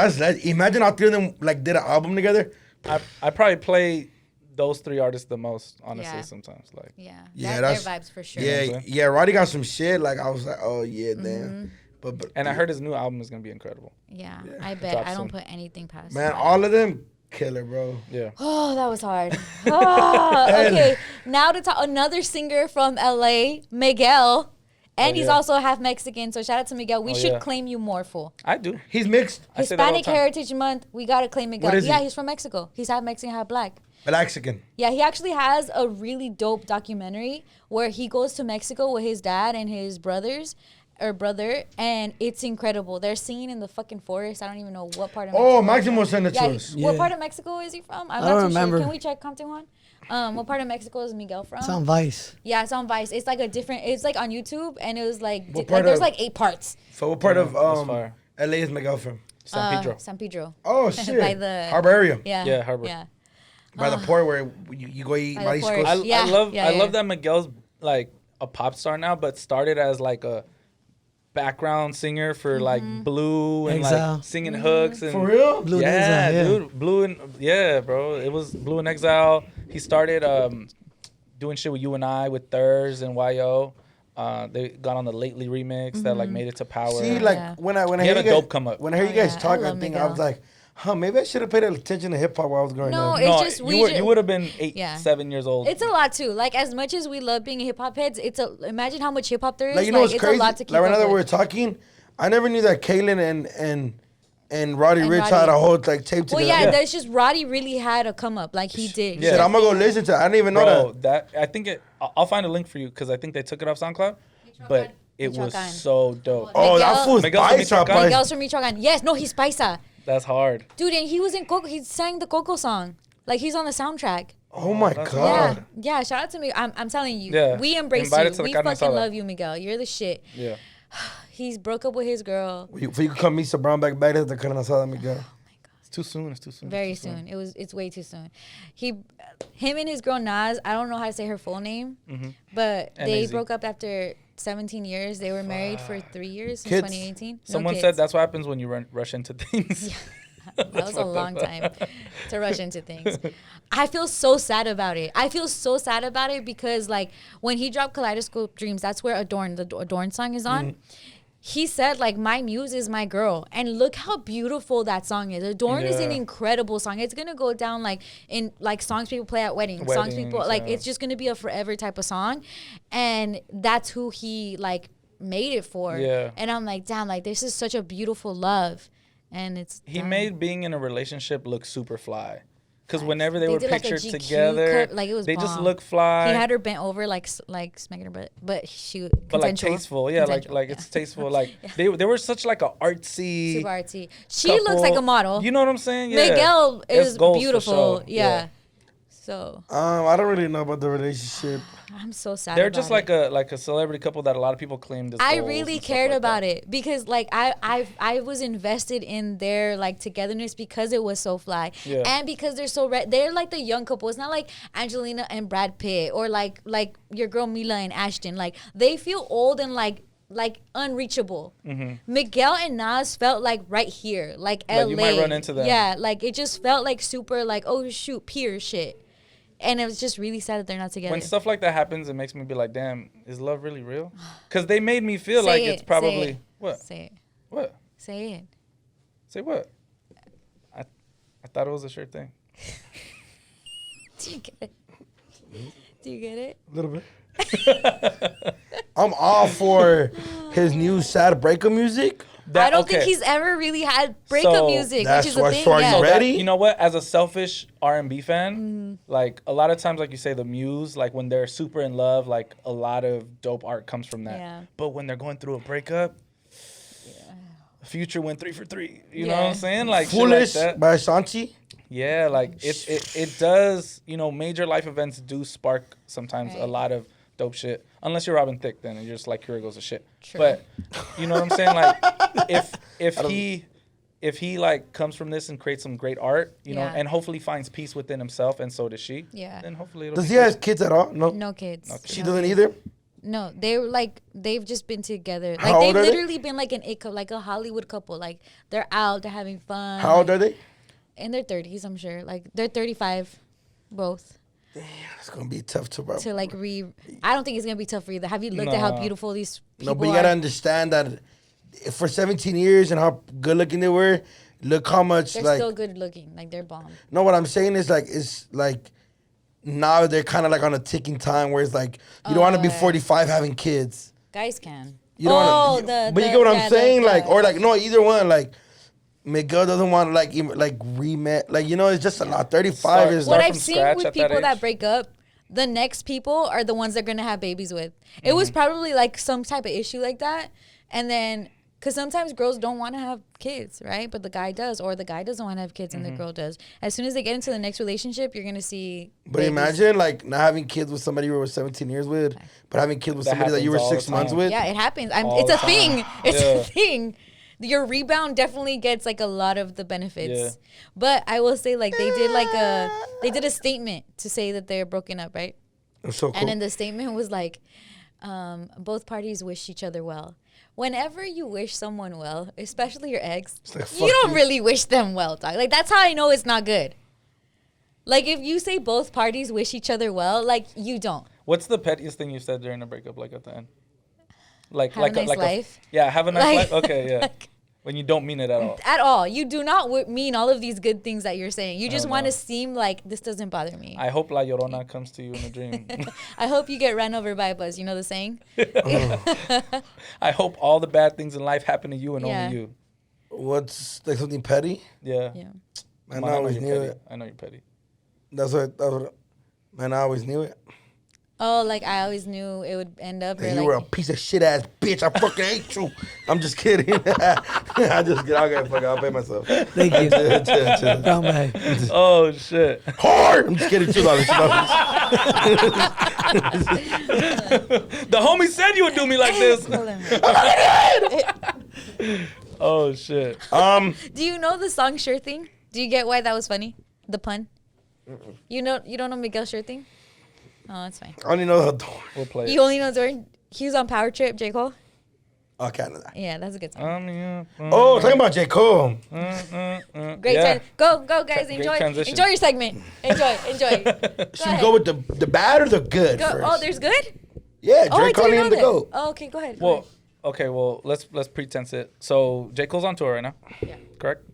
imagine all three of them like did an album together. I probably play those three artists the most, honestly. Yeah. Sometimes, like. Yeah, Yeah, that's that's their vibes for sure. Yeah, Roddy got some shit. Like I was like, oh yeah, damn. But And I heard his new album is gonna be incredible. Yeah, I bet. Drop I don't some. put anything past man, that. all of them killer, bro. Yeah. Oh, that was hard. Oh, okay, now to talk another singer from LA, Miguel. And he's yeah. also half Mexican, so shout out to Miguel. We should yeah. claim you more, fool. I do. He's mixed. I say that all the Hispanic time. Heritage Month, we gotta claim Miguel. What is Yeah, he? he's from Mexico. He's half Mexican, half black. Mexican. Yeah, he actually has a really dope documentary where he goes to Mexico with his dad and his brother, and it's incredible. They're singing in the fucking forest. I don't even know what part of Mexico. Oh, Maximo sent it to Yeah, us. what Yeah. part of Mexico is he from? I'm I don't not too remember. sure. Can we check Compton Juan? What part of Mexico is Miguel from? It's on Vice. Yeah, it's on Vice. It's like it's like on YouTube, and it was like, What part there's of- like 8 parts. So what part of that's fire. LA is Miguel from? San Pedro. San Pedro. Oh shit. By the Harbor area. Yeah. Yeah, Harbor. Yeah. By the port where you go eat By the port. mariscos. Yeah, I yeah. love that Miguel's like a pop star now, but started as like a background singer for like Blue and Exile. like singing hooks and For real? Blue and yeah, Exile, yeah. dude, Blue and yeah, bro. It was Blue and Exile. He started doing shit with You and I with Thurs and YO. They got on the Lately remix that like made it to Power. See, like Yeah. when I He hear had you a guys, dope come up. when I hear Oh, you guys yeah. talk, I I love think I Miguel. was like, maybe I should have paid attention to hip hop while I was growing No, up. it's no, just you would have been 8, Yeah. 7 years old. It's a lot too. Like as much as we love being hip hop heads, imagine how much hip hop there is. Like you know what's it's crazy? a lot to keep Like right up now that with. we're talking, I never knew that Kaylin and Roddy And Rich Roddy. had a whole like tape Well, together. yeah, there's just Roddy really had a come up. Like he did. Yeah. Shit, I'm gonna go listen to it. I didn't even know Bro, that. I think I'll find a link for you because I think they took it off SoundCloud, but it was Michoacan. so dope. Oh, Miguel- that fool's Miguel's from Paisa, Michoacan? Paisa. Miguel's from Michoacan. Yes, no, he's Paisa. That's hard. Dude, and he was in Coco. He sang the Coco song. Like he's on the soundtrack. Oh my that's god. Yeah, shout out to me. I'm telling you, Yeah. we embrace Invited you. to the We Carne fucking Asada. love you, Miguel. You're the shit. Yeah. He's broke up with his girl For you to come meet some brown back at the Carne Asada, Miguel. It's too soon. It's too soon. very It's too soon. It's way too soon. Him and his girl Nas. I don't know how to say her full name, but they N-A-Z. broke up after 17 years. They were married for 3 years since Kids? 2018. No Someone kids. said that's what happens when you rush into things. That was a long time to rush into things. I feel so sad about it. I feel so sad about it because like when he dropped Kaleidoscope Dreams, that's where the Adorn song is on. he said, like, my muse is my girl. And look how beautiful that song is. Adorn is an incredible song. It's going to go down, like, in, like, songs people play at weddings. Songs people, like, it's just going to be a forever type of song. And that's who he, like, made it for. Yeah. And I'm like, damn, like, this is such a beautiful love. And it's... He made being in a relationship look super fly. Because whenever they were pictured like together, like it was they just look fly. He had her bent over, like smacking her butt, but she like tasteful, yeah, like it's tasteful. Like they were such like a artsy, super artsy. She looks like a model. You know what I'm saying? Yeah. Miguel is beautiful. Yeah. So I don't really know about the relationship. I'm so sad. They're just like a celebrity couple that a lot of people claimed. I really cared about it because like I was invested in their like togetherness because it was so fly, and because they're so they're like the young couple. It's not like Angelina and Brad Pitt or like your girl Mila and Ashton. Like they feel old and like unreachable. Miguel and Nas felt like right here, like LA. You might run into them. Yeah, like it just felt like super like, oh shoot, peer shit. And it was just really sad that they're not together. When stuff like that happens, it makes me be like, damn, is love really real? Because they made me feel like it's probably... What? Say it. What? Say it. Say what? I thought it was a sure thing. Do you get it? Do you get it? A little bit. I'm all for his new sad breakup music. I don't think he's ever really had breakup music, which is a thing. Yeah. Ready? You know what? As a selfish R&B fan, like a lot of times, like you say, the muse, like when they're super in love, like a lot of dope art comes from that. Yeah. But when they're going through a breakup, Future went 3 for 3. You know what I'm saying? Like Foolish shit like that. by Ashanti. Yeah, like it does. You know, major life events do spark sometimes a lot of dope shit. Unless you're Robin Thicke, then you're just like, here goes the shit. True. But you know what I'm saying? Like if he like comes from this and creates some great art, you know, and hopefully finds peace within himself, and so does she. Yeah. Then hopefully does he have kids at all? No. No kids. She doesn't either. No, they've just been together. Like they've literally been like like a Hollywood couple. Like they're out, they're having fun. How old are they? In their 30s, I'm sure. Like they're 35, both. Damn, it's gonna be tough to like I don't think it's gonna be tough for either. Have you looked at how beautiful these people are? No, but you gotta understand that for 17 years and how good looking they were, look how much they're like still good looking. Like they're bomb. No, what I'm saying is like it's like now they're kind of like on a ticking time where it's like you don't want to be 45 having kids. Guys can. You don't but you get what I'm saying, like or like no either one like. Miguel doesn't want to like remat, like you know it's just a lot. 35 is what I've seen with people that break up. The next people are the ones they're gonna have babies with. It was probably like some type of issue like that, and then because sometimes girls don't want to have kids, right? But the guy does, or the guy doesn't want to have kids and the girl does. As soon as they get into the next relationship, you're gonna see. But imagine like not having kids with somebody you were 17 years with, but having kids with somebody that you were 6 months with. Yeah, it happens. It's a thing. It's a thing. Your rebound definitely gets like a lot of the benefits. Yeah. But I will say like they did a statement to say that they're broken up, right? That's so cool. And then the statement was like, both parties wish each other well. Whenever you wish someone well, especially your ex, like, you don't really wish them well, dog. Like that's how I know it's not good. Like if you say both parties wish each other well, like you don't. What's the pettiest thing you said during a breakup, like at the end? Like have a nice life. Have a nice life. Okay, yeah. When you don't mean it at all. At all. You do not mean all of these good things that you're saying. You just want to seem like this doesn't bother me. I hope La Llorona comes to you in a dream. I hope you get ran over by a bus. You know the saying? I hope all the bad things in life happen to you and only you. What's like something petty? Yeah. Man, I always knew it. I know you're petty. That's what man, I always knew it. Oh, like I always knew it would end up. You were a piece of shit ass bitch. I fucking hate you. I'm just kidding. I just get. I'll pay myself. Thank you. Chill. Oh shit. Hard. I'm just kidding. $2. The homie said you would do me like this. Oh shit. Do you know the song "Sure Thing"? Do you get why that was funny? The pun. You don't know Miguel Sure Thing? Oh, that's fine. I only know the door. We'll play it. You only know the door? He was on Power Trip, J. Cole? Oh, Canada. Yeah, that's a good song. Talking about J. Cole. Great time. Go, guys. Enjoy your segment. Enjoy. Should we go with the bad or the good first? Oh, there's good? Yeah, Drake calling him the GOAT. Oh, okay, go ahead. Well, Okay, well, let's pretense it. So J. Cole's on tour right now. Yeah. Correct?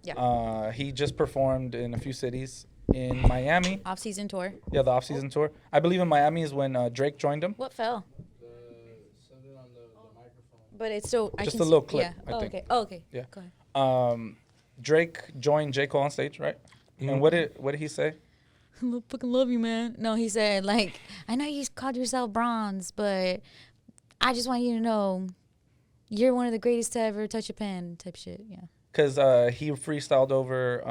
Yeah. He just performed in a few cities in Miami. Off-season tour. Yeah, the off-season tour. I believe in Miami is when Drake joined him. What fell? But it's still Just a little clip, Yeah. I think. Okay. Oh, okay. Yeah. Go ahead. Drake joined J. Cole on stage, right? And what did he say? I fucking love you, man. No, he said, like, I know you called yourself bronze, but I just want you to know you're one of the greatest to ever touch a pen type shit. Yeah. Because he freestyled over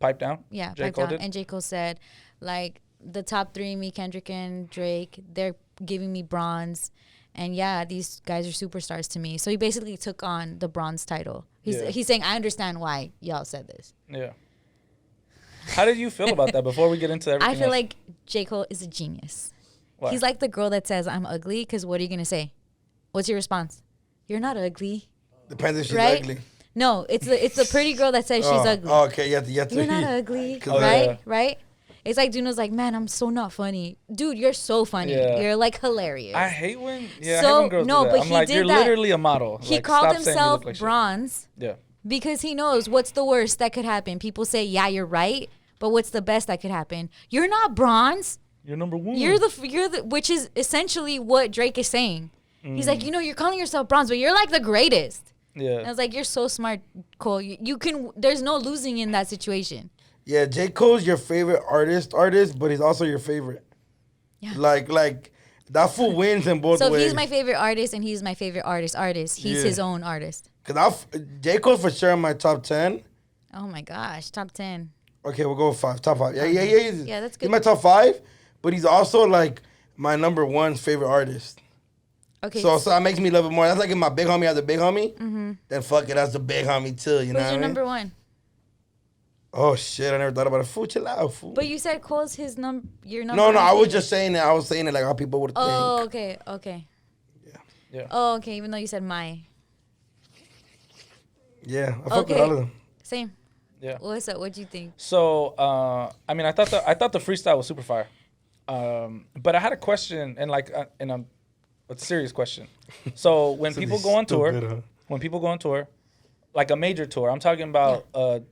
Pipe Down. Yeah, J. Pipe Cole Down. did? And J. Cole said, like, the top three, me, Kendrick, and Drake, they're giving me bronze. And yeah, these guys are superstars to me. So he basically took on the bronze title. He's saying, I understand why y'all said this. Yeah. How did you feel about that before we get into everything I feel else? like J. Cole is a genius. Why? He's like the girl that says, I'm ugly, because what are you going to say? What's your response? You're not ugly. Depends if she's Right? ugly. No, it's the pretty girl that says she's ugly. Oh, okay, you have to. You're not ugly, Oh, right? yeah. Right? It's like Duno's like, man, I'm so not funny. Dude, you're so funny. Yeah. You're like hilarious. I hate when I hate So, when girls no, do that. but I'm he like, did you're that. literally a model. He Like, called stop saying you himself look like shit. bronze Yeah. because he knows what's the worst that could happen. People say, yeah, you're right, but what's the best that could happen? You're not bronze. You're number one. You're the which is essentially what Drake is saying. He's like, you're calling yourself bronze, but you're like the greatest. Yeah. And I was like, you're so smart, Cole. You can. There's no losing in that situation. Yeah, J. Cole's your favorite artist, but he's also your favorite. Yeah. Like that fool wins in both So ways. if he's my favorite artist and he's my favorite artist, he's Yeah. his own artist. Cause J. Cole's for sure in my top 10. Oh my gosh, top 10. Okay, we'll go with 5. Top 5. Yeah. Yeah, that's good. He's my top 5, but he's also like my number 1 favorite artist. Okay. So that makes me love it more. That's like if my big homie has a big homie, then fuck it, that's the big homie too. You know who's what I your mean? number one? Oh shit, I never thought about it. Fool, chill out, fool. But you said Cole's your number. No, one I was favorite. just saying that. I was saying it like how people would think. Oh, okay. Yeah. Oh, okay. Even though you said my. Yeah, I fuck with Okay. all of them. Same. Yeah. What's up? What do you think? So, I mean, I thought the freestyle was super fire, but I had a question and a serious question. So when So people he's go on tour, stupid, huh? like a major tour, I'm talking about a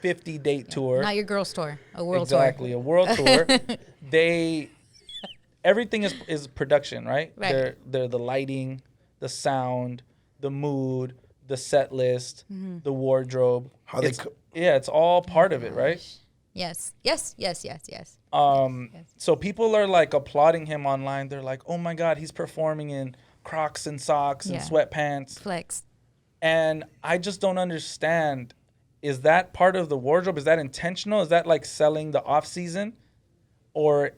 50-date tour. Not your girl's tour. A world Exactly, tour. a world tour. Everything is production, right? Right. They're the lighting, the sound, the mood, the set list, the wardrobe. It's all part of it, right? Yes. So people are like applauding him online. They're like, "Oh my God, he's performing in Crocs and socks and Yeah. sweatpants." Flex. And I just don't understand. Is that part of the wardrobe? Is that intentional? Is that like selling the off season, or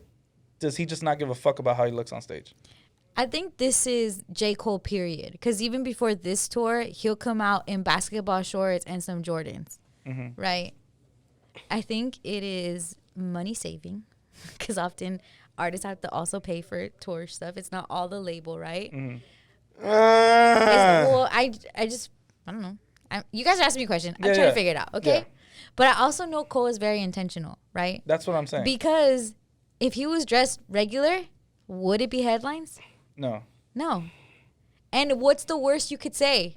does he just not give a fuck about how he looks on stage? I think this is J. Cole, period. Because even before this tour, he'll come out in basketball shorts and some Jordans, right? I think it is money saving because often artists have to also pay for tour stuff. It's not all the label, right? Well, I don't know. You guys are asking me a question. I'm trying to figure it out, okay? Yeah. But I also know Cole is very intentional, right? That's what I'm saying. Because if he was dressed regular, would it be headlines? No. No. And what's the worst you could say?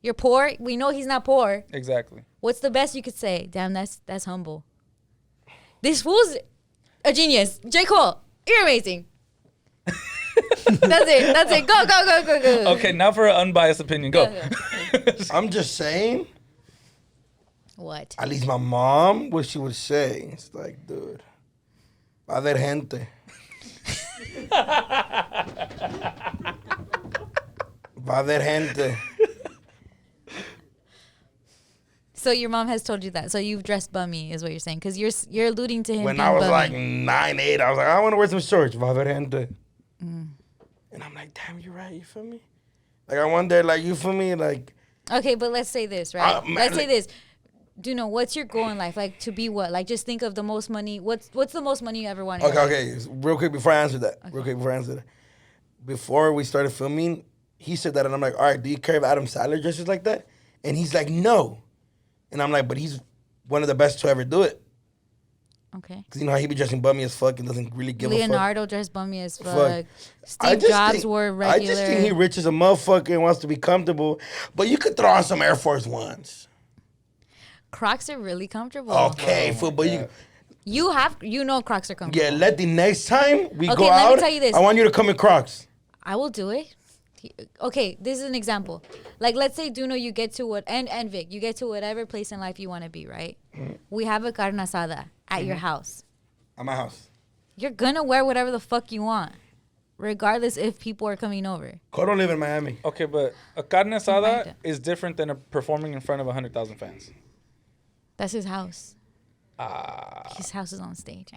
You're poor. We know he's not poor. Exactly. What's the best you could say? Damn, that's humble. This fool's a genius. J. Cole, you're amazing. That's it. Go. Okay, now for an unbiased opinion. Go. I'm just saying, What? at least my mom, what she would say. It's like, dude, va a haber gente. Va a haber gente. So your mom has told you that. So you've dressed bummy, is what you're saying, because you're alluding to him. When being I was bummy. like 9, 8, I was like, I want to wear some shorts. Va a haber gente. And I'm like, damn, you're right. You feel me? Like, I wonder, like, you feel me? Like, Okay, but let's say this, right? Man, Let's say like- this. Duno, what's your goal in life? Like to be what? Like just think of the most money. What's the most money you ever wanted? okay. Real quick before I answer that. Before we started filming, he said that, and I'm like, all right, do you care if Adam Sandler dresses like that? And he's like, no. And I'm like, but he's one of the best to ever do it. Okay. Because you know how he be dressing bummy as fuck and doesn't really give a fuck. Leonardo dressed bummy as fuck. Fuck. Steve Jobs wore regular. I just think he rich as a motherfucker and wants to be comfortable. But you could throw on some Air Force Ones. Crocs are really comfortable. Okay, football. You know Crocs are comfortable. Yeah, let the next time we go let out, me tell you this. I want you to come in Crocs. I will do it. Okay, this is an example. Like, let's say, Duno, you get to and Vic, you get to whatever place in life you want to be, right? Mm-hmm. We have a carne asada at your house. At my house. You're going to wear whatever the fuck you want, regardless if people are coming over. Cole don't live in Miami. Okay, but a carne asada is different than performing in front of 100,000 fans. That's his house. His house is on stage.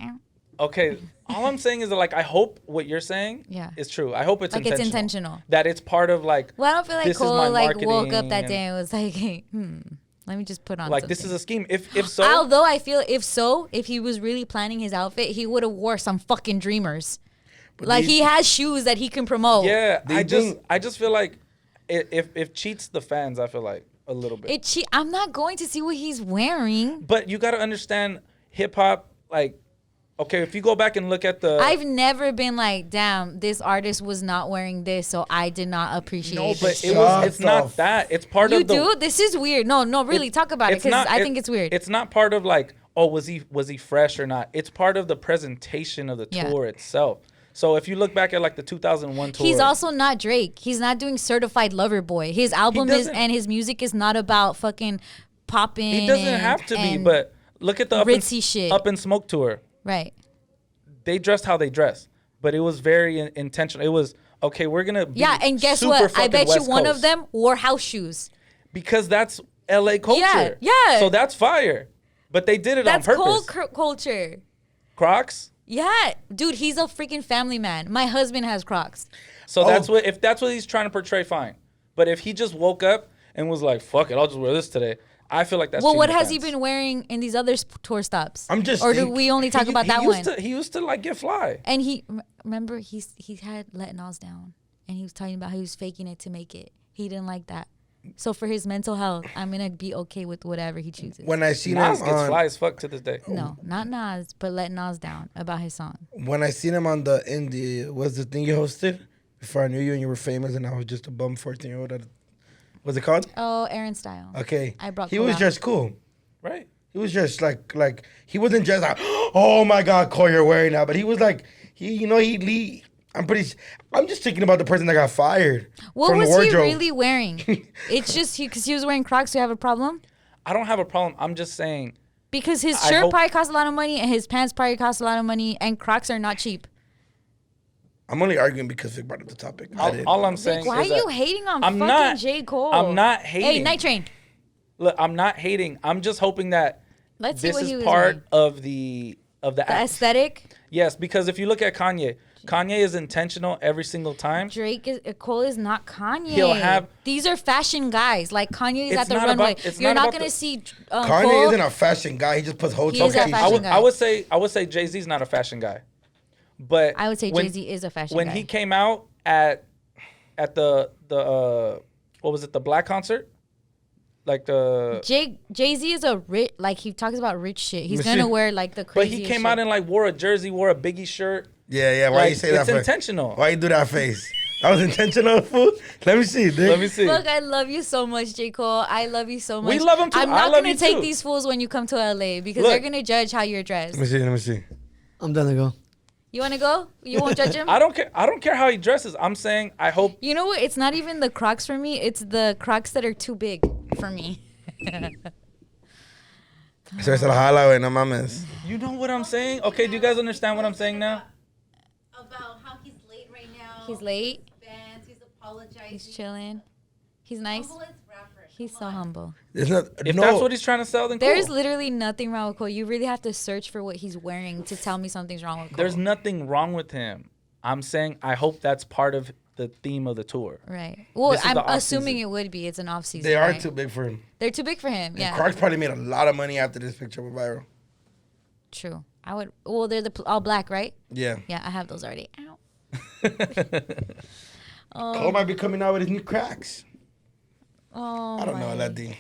Okay, all I'm saying is that, like, I hope what you're saying is true. I hope it's like intentional. It's intentional. That it's part of, like, well, I don't feel like Cole, like, woke up that day and was like, hey, let me just put on like, something. this is a scheme. If so. Although I feel if he was really planning his outfit, he would have wore some fucking Dreamers. But like, he has shoes that he can promote. Yeah, I just feel like if cheats the fans, I feel like a little bit. I'm not going to see what he's wearing. But you got to understand hip hop, like, okay, if you go back and look at I've never been like, damn, this artist was not wearing this, so I did not appreciate it. No, but it's not that. It's part of the... You do? This is weird. No, really, talk about it, because I think it's weird. It's not part of, like, oh, was he fresh or not? It's part of the presentation of the tour itself. So if you look back at, like, the 2001 tour... He's also not Drake. He's not doing Certified Lover Boy. His album and his music is not about fucking popping. He doesn't have to be, but look at the Up in Smoke tour. Right. They dressed how they dressed, but it was very intentional. It was, okay, we're going to be and guess what? I bet you one of them wore house shoes. Because that's LA culture. Yeah. So that's fire. But they did it on purpose. That's cool culture. Crocs? Yeah. Dude, he's a freaking family man. My husband has Crocs. So if that's what he's trying to portray, fine. But if he just woke up and was like, fuck it, I'll just wear this today. I feel like that's what has he been wearing in these other tour stops? Do we only talk about that one? He used to like get fly. And remember he had letanols down, and he was talking about how he was faking it to make it. He didn't like that. So for his mental health, I'm gonna be okay with whatever he chooses. When I seen Nas him gets fly as fuck to this day. No, not Nas, but letanols down about his song. When I seen him was the thing you hosted before I knew you and you were famous and I was just a bum 14-year-old. What's it called? Oh, Aaron Style. Okay. He was just cool. Right. He was just like he wasn't just like, oh my God, Cole, you're wearing that. But he was like, I'm just thinking about the person that got fired. What was he really wearing? It's just because he was wearing Crocs, you have a problem? I don't have a problem. I'm just saying. Because his shirt probably costs a lot of money and his pants probably cost a lot of money and Crocs are not cheap. I'm only arguing because Vic brought up the topic. All I'm saying Vic, why is are you hating on J. Cole? I'm not hating. Hey, Night Train. Look, I'm not hating. I'm just hoping that this is part of the aesthetic. Yes, because if you look at Kanye is intentional every single time. Cole is not Kanye. These are fashion guys. Like Kanye is at the runway. You're not gonna see. Kanye Cole. Isn't a fashion guy. He just puts hotel. I would say Jay-Z's not a fashion guy. But I would say Jay-Z is a fashion guy. When he came out at the what was it, the Black concert? Like the Jay-Z is a rich, like he talks about rich shit. He's gonna wear like the crazy. But he came out and like wore a jersey, wore a Biggie shirt. Yeah. Why you say that? It's intentional. Why you do that face? That was intentional, fool. Let me see, dude. Let me see. Look, I love you so much, J. Cole. I love you so much. We love him too. I'm not gonna take these fools when you come to LA because they're gonna judge how you're dressed. Let me see. I'm done to go. You want to go? You won't judge him? I don't care how he dresses. I'm saying I hope. You know what? It's not even the Crocs for me. It's the Crocs that are too big for me. Eso es la jala, güey, no mames. You know what I'm saying? Okay, do you guys understand what I'm saying now? About how he's late right now. He's late. He's apologizing. He's chilling. He's nice. He's so humble. If that's what he's trying to sell, then there's cool. literally nothing wrong with Cole. You really have to search for what he's wearing to tell me something's wrong with Cole. There's nothing wrong with him. I'm saying I hope that's part of the theme of the tour. Right. Well, I'm assuming it would be. It's an off season. They are too big for him. They're too big for him. Yeah. And Crocs probably made a lot of money after this picture went viral. True. I would. Well, they're the all black, right? Yeah. Yeah, I have those already. Ow. Cole might be coming out with his new Crocs. Oh. I don't know, Letty.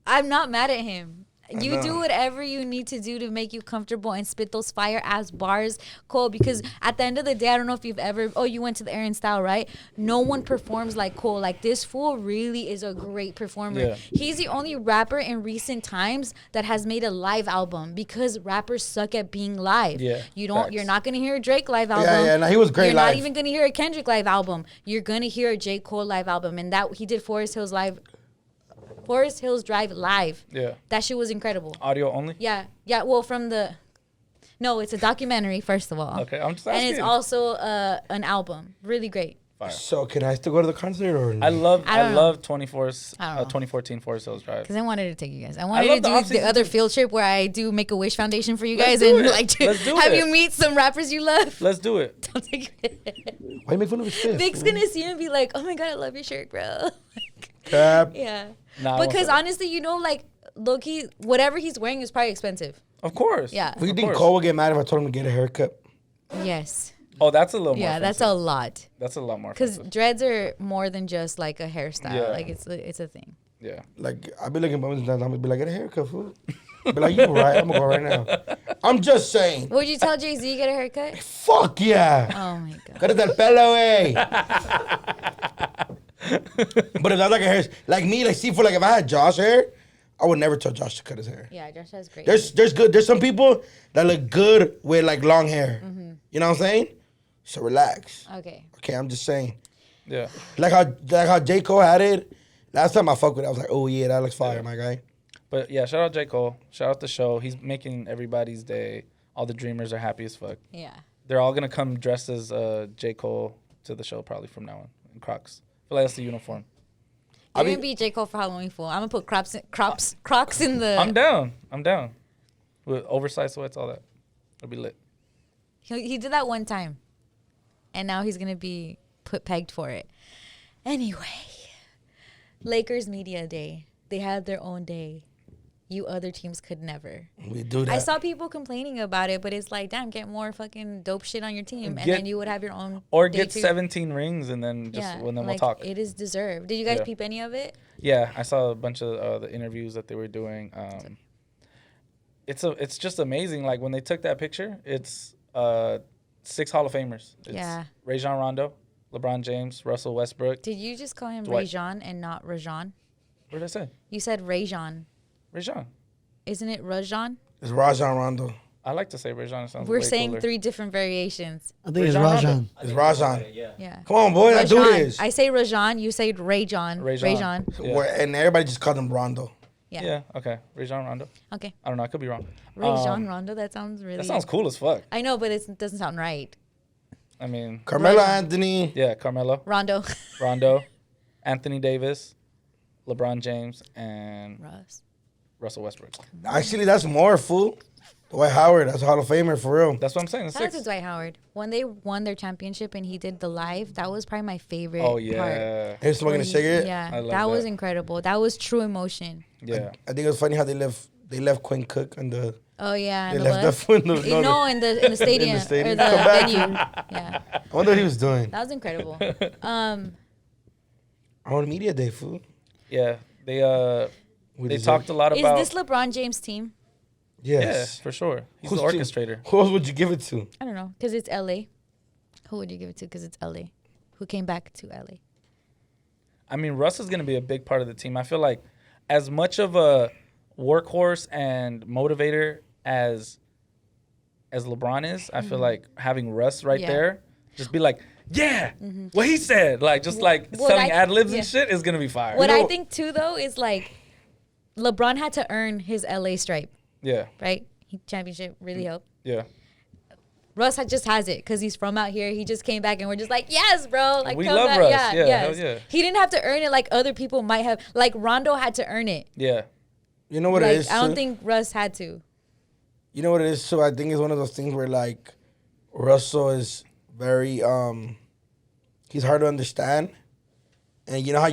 I'm not mad at him. You do whatever you need to do to make you comfortable and spit those fire ass bars, Cole. Because at the end of the day, I don't know if you've ever. Oh, you went to the Aaron Style, right? No one performs like Cole. Like this fool really is a great performer. Yeah. He's the only rapper in recent times that has made a live album because rappers suck at being live. Yeah, You don't. facts. You're not gonna hear a Drake live album. Yeah, no, he was great You're live. not even gonna hear a Kendrick live album. You're gonna hear a J. Cole live album, and that he did Forest Hills Drive live. Yeah. That shit was incredible. Audio only? Yeah. Well, no, it's a documentary first of all. Okay, I'm just And asking. it's also an album. Really great. Fire. So can I still go to the concert or? I love I don't know. 2014 Forest Hills Drive. Because I wanted to take you guys. I wanted love to the do off-season the other too. field trip where I do Make-A-Wish Foundation for you Let's guys do and it. like Let's do have it. you meet some rappers you love. Let's do it. Don't take it. Why you make fun of his shit? Vic's gonna see him and be like, "Oh my god, I love your shirt, bro." Cap. Yeah. Nah, I won't Because say that. honestly, like, low-key, whatever he's wearing is probably expensive. Of course. Yeah. Do you Of think course. Cole would get mad if I told him to get a haircut? Yes. Oh, that's a little more. Yeah, that's offensive. a lot. That's a lot more. Because Offensive. dreads are more than just like a hairstyle. Yeah. Like it's a thing. Yeah. Like I be looking at moments sometimes. I'm gonna be like, get a haircut, fool. Be like, you right? I'm gonna go right now. I'm just saying. Would you tell Jay-Z to get a haircut? Fuck yeah. Oh my god. Cut el pelo, eh. But if that's like a hair, like me, like see, for like if I had Josh hair, I would never tell Josh to cut his hair. Yeah, Josh has great. There's some people that look good with like long hair. You know what I'm saying? So relax. Okay. Okay, I'm just saying. Yeah. Like how J. Cole had it. Last time I fucked with it, I was like, oh yeah, that looks fire, my guy. But yeah, shout out J. Cole. Shout out the show. He's making everybody's day. All the dreamers are happy as fuck. Yeah. They're all gonna come dressed as J. Cole to the show probably from now on in Crocs. I feel like that's the uniform. You're gonna be J. Cole for Halloween, fool. I'm gonna put Crocs in the. I'm down. With oversized sweats, all that. It'll be lit. He did that one time, and now he's gonna be pegged for it. Anyway, Lakers media day. They had their own day. You other teams could never. We do that. I saw people complaining about it, but it's like, damn, get more fucking dope shit on your team, and then you would have your own. Or day get to- 17 rings and then just Yeah, then we'll like, talk. It is deserved. Did you guys Yeah. peep any of it? Yeah, I saw a bunch of the interviews that they were doing. It's just amazing. Like when they took that picture, it's 6 Hall of Famers. It's Yeah. Rajon Rondo, LeBron James, Russell Westbrook. Did you just call him Dwight. Rajon and not Rajon? What did I say? You said Rajon. Rajon. Isn't it Rajon? It's Rajon Rondo. I like to say Rajon. It sounds We're way saying cooler. 3 different variations. I think it's Rajon Rondo. Rajon. It's Rajon. Yeah. Come on, boy, let's do Rajon. this. I say Rajon. You say Rajon. Rajon. Yeah. And everybody just called him Rondo. Yeah. Yeah. Okay. Rajon Rondo. Okay. I don't know. I could be wrong. Rajon Rondo. That sounds really. That sounds cool as fuck. I know, but it doesn't sound right. I mean, Carmelo Rajon. Anthony. yeah, Carmelo, Rondo. Rondo, Anthony Davis, LeBron James, and Russ. Russell Westbrook. Actually, that's more, fool. Dwight Howard, that's a Hall of Famer for real. That's what I'm saying. That's Shout out to 6. Dwight Howard. When they won their championship and he did the live, that was probably my favorite Oh part. yeah. He's smoking a cigarette. Yeah, I love that was that. incredible. That was true emotion. Yeah. I think it was funny how they left Quinn Cook on the. Oh yeah, They and the left bus. the foot in the. No, in the stadium, stadium. or the Come back. venue. Yeah, I wonder what he was doing. that was incredible. On media day, fool. Yeah. They We they deserve- talked a lot Is about. this LeBron James' team? Yes. Yeah, for sure. He's Who's the team? orchestrator. Who else would you give it to? I don't know, because it's LA. Who would you give it to? Because it's LA. Who came back to LA? I mean, Russ is going to be a big part of the team. I feel like as much of a workhorse and motivator as LeBron is, I feel like having Russ right Yeah. there, just be like, yeah, what he said, like just like What selling I- ad libs yeah. and shit is going to be fire. What know- I think too, though, is like LeBron had to earn his LA stripe, Yeah, right? Championship really helped. yeah. Russ just has it because he's from out here. He just came back and we're just like, yes, bro. Like, We come love back. Russ. Yeah, Yeah, yes. hell yeah. He didn't have to earn it like other people might have. Like Rondo had to earn it. Yeah, You know what Like it is? I don't too? think Russ had to. You know what it is? So I think it's one of those things where like Russell is very he's hard to understand, and you know how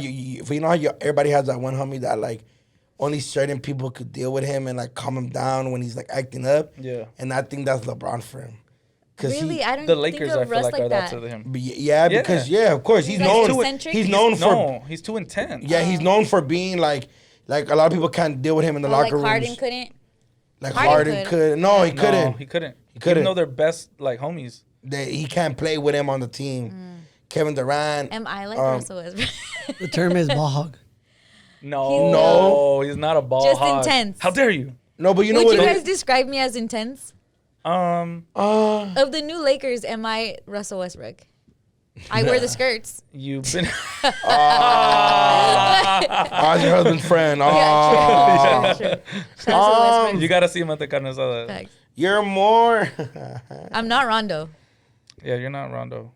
everybody has that one homie that like only certain people could deal with him and like calm him down when he's like acting up. Yeah. And I think that's LeBron for him. Really, I don't the think Lakers, of I feel Russ like, like are that that. to him. Yeah, because of course he's like known. eccentric? He's known for No, he's too intense. yeah, he's known for being like Like a lot of people can't deal with him in the Like locker Harden rooms. couldn't. Like Harden Harden could. could. No, he couldn't. No, he couldn't. He couldn't. Even though they're best like homies. He can't play with him on the team. Kevin Durant. Am I like Russell Westbrook? The term is ball hog. No, he's not a ball Just hog. intense. How dare you? No, but you know Would what? you guys describe me as intense? Of the new Lakers, am I Russell Westbrook? I wear the skirts. You've been. I was your husband's friend. Yeah, true. Russell Westbrook. You gotta see him at the Carne Asada. Facts. You're more. I'm not Rondo. Yeah, you're not Rondo.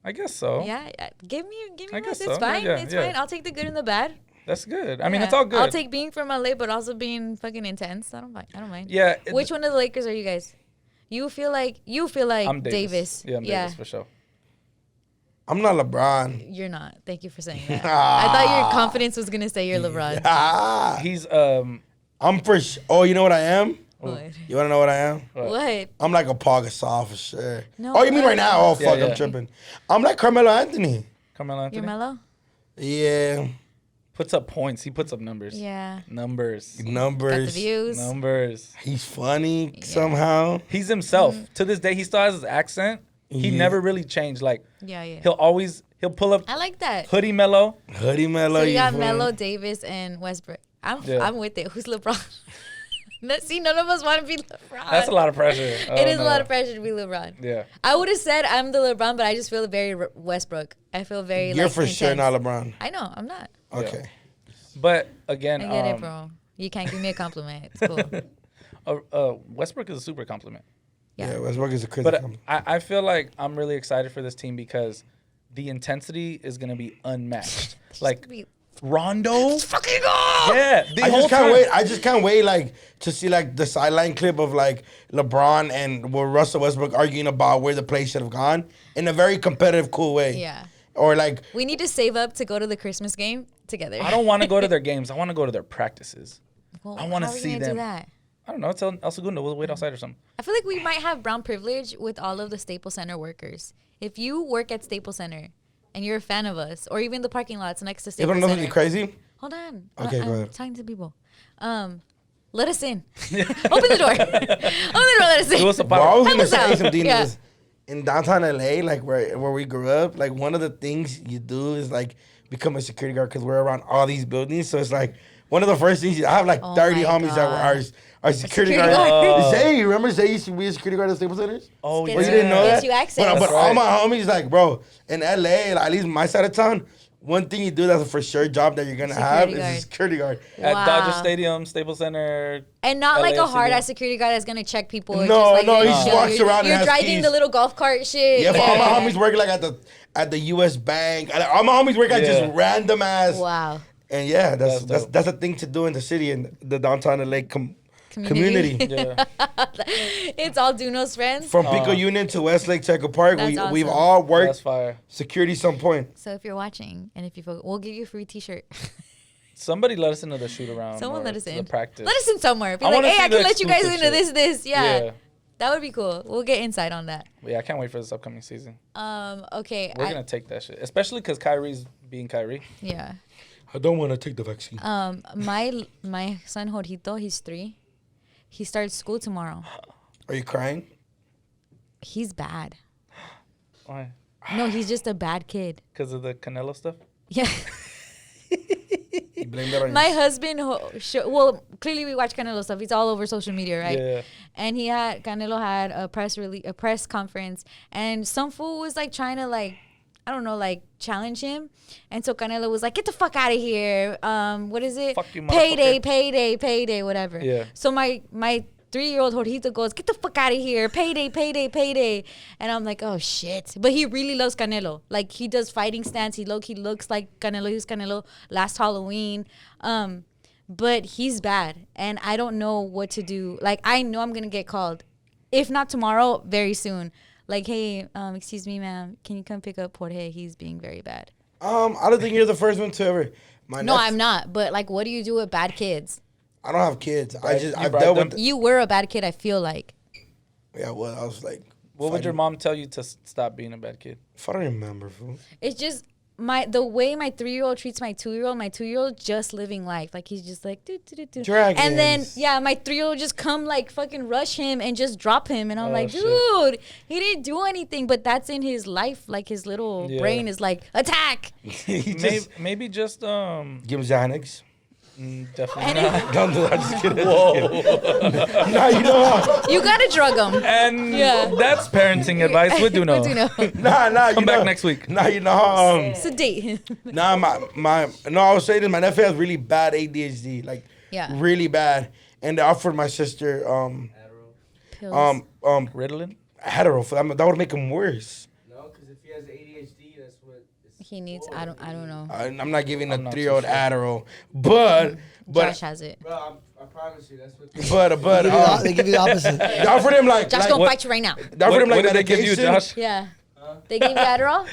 I guess so. Yeah, give me I one. guess It's so. fine. Yeah, It's yeah. fine. I'll take the good and the bad. That's good. I mean, Yeah. it's all good. I'll take being from LA, but also being fucking intense. I don't mind. Yeah. Which one of the Lakers are you guys? You feel like I'm Davis. Yeah, I'm Davis for sure. I'm not LeBron. You're not. Thank you for saying that. I thought your confidence was gonna say you're LeBron. He's I'm for sure. Oh, you know what I am? What? You want to know what I am? What? I'm like a Paul Gasol for sure. No, Oh, you mean right now? Oh, fuck, Yeah. I'm tripping. I'm like Carmelo Anthony. Carmelo Anthony. You're mellow? Yeah. Puts up points. He puts up numbers. Yeah. Numbers. Got the Numbers. views. Numbers. He's funny somehow. He's himself. To this day, he still has his accent. He Yeah. never really changed. Like, Yeah. he'll pull up I like that. hoodie Mello. Hoodie Melo. So you got funny. Melo, Davis, and Westbrook. Yeah. I'm with it. Who's LeBron? See, none of us want to be LeBron. That's a lot of pressure. It is a lot of pressure to be LeBron. Yeah. I would have said I'm the LeBron, but I just feel very Westbrook. I feel very. You're like, for sure intense. not LeBron. I know I'm not. Okay. But again, I get it, bro. You can't give me a compliment. It's cool. Westbrook is a super compliment. Yeah, Westbrook is a crazy. But I feel like I'm really excited for this team because the intensity is going to be unmatched. Like Be- Rondo. fucking go. Yeah. The I whole just can't time. wait. I just can't wait, like, to see like the sideline clip of like LeBron and Russell Westbrook arguing about where the play should have gone in a very competitive, cool way. Yeah. Or like, We need to save up to go to the Christmas game together. I don't want to go to their games. I want to go to their practices. Well, I wanna how are we see gonna them. Do that? I don't know. Tell El Segundo. We'll wait outside or something. I feel like we might have brown privilege with all of the Staples Center workers. If you work at Staples Center and you're a fan of us, or even the parking lots next to you Staples don't know Center. something crazy? Hold on. Okay, go I'm ahead. talking to people. Let us in. Open the door. Open the door. Let us in. Do us a Well, I power. was Help gonna us say out. something. Yeah. Is in downtown LA, like where we grew up, like one of the things you do is like become a security guard because we're around all these buildings. So it's like one of the first things I have like Oh 30 my homies that God. were our security security guards. guard. Zay, you remember Zay used to be a security guard at Staples Centers? Oh, Gets Well, you yeah. didn't know Gives that? you access. But That's all right. my homies, like, bro, in LA, like, at least my side of town, one thing you do that's a for sure job that you're going to have Security is guard. a security guard. At Wow. Dodger Stadium, Staples Center. And not like a LAFC hard game. ass security guard that's gonna check people. Or No, just like no, he you're just chill. walks You're- around and You're has driving keys. the little golf cart shit. Yeah, but all my homies work like at the U.S. Bank. All my homies work at Yeah. just random ass. Wow. And yeah, That's dope. that's a thing to do in the city and the downtown LA community. Yeah. It's all Duno's friends. From Pico Union to Westlake Checker Park, That's we've awesome. all That's worked fire. security some point. So if you're watching and if you we'll give you a free T-shirt. Somebody let us into the shoot around. Someone or let us to in. The practice. Let us in somewhere. Be I like, wanna hey, see I the can let you guys exclusive into shit. this. Yeah. Yeah. That would be cool. We'll get insight on that. Yeah, I can't wait for this upcoming season. Okay. We're gonna take that shit, especially because Kyrie's being Kyrie. Yeah. I don't want to take the vaccine. My son Jorgito, he's 3. He starts school tomorrow. Are you crying? He's bad. Why? No, he's just a bad kid. Because of the Canelo stuff. Yeah. You blame that on My husband, well, clearly we watch Canelo stuff. He's all over social media, right? Yeah. And Canelo had a press conference, and some fool was like trying to I don't know, challenge him. And so Canelo was like, get the fuck out of here. What is it? Fuck you, payday, whatever. Yeah. So my 3-year-old Jorgito goes, get the fuck out of here. Payday. And I'm like, oh, shit. But he really loves Canelo. Like, he does fighting stance. He looks like Canelo. He was Canelo last Halloween. But he's bad. And I don't know what to do. Like, I know I'm going to get called. If not tomorrow, very soon. Like, hey, excuse me, ma'am. Can you come pick up Jorge? He's being very bad. I don't think you're the first one to ever. No, I'm not. But, like, what do you do with bad kids? I don't have kids. I've bribed dealt them? with. You were a bad kid, I feel like. Yeah, well, I was like. What would your fighting. mom tell you to stop being a bad kid? If I don't remember, fool. It's just the way my 3-year-old treats my 2-year-old, my 2-year-old just living life. Like he's just like Dragons. and then my 3-year-old just come like fucking rush him and just drop him, and I'm like, shit. dude, he didn't do anything, but that's in his life. Like his little brain is like attack. Maybe just Give him Xanax. definitely not. Don't do that. Just kidding. Whoa. Nah, you know how. You gotta drug him. And Yeah. that's parenting advice with Duno. What do you know? Nah. Come you back know, next week. Nah, you know how. Sedate him. Nah, I was saying this. My nephew has really bad ADHD, like really bad, and they offered my sister Pills. Ritalin? Adderall. That would make him worse. No, because if he has ADHD, that's what. He needs. I don't know. I'm not giving I'm a not 3-year-old too sure. Adderall, but Josh has it. Bro, I promise you, that's what. they They give you the opposite. they offered him like Josh gonna fight you right now. they offered him like what did they give you, medication. Josh? Yeah. They gave you Adderall?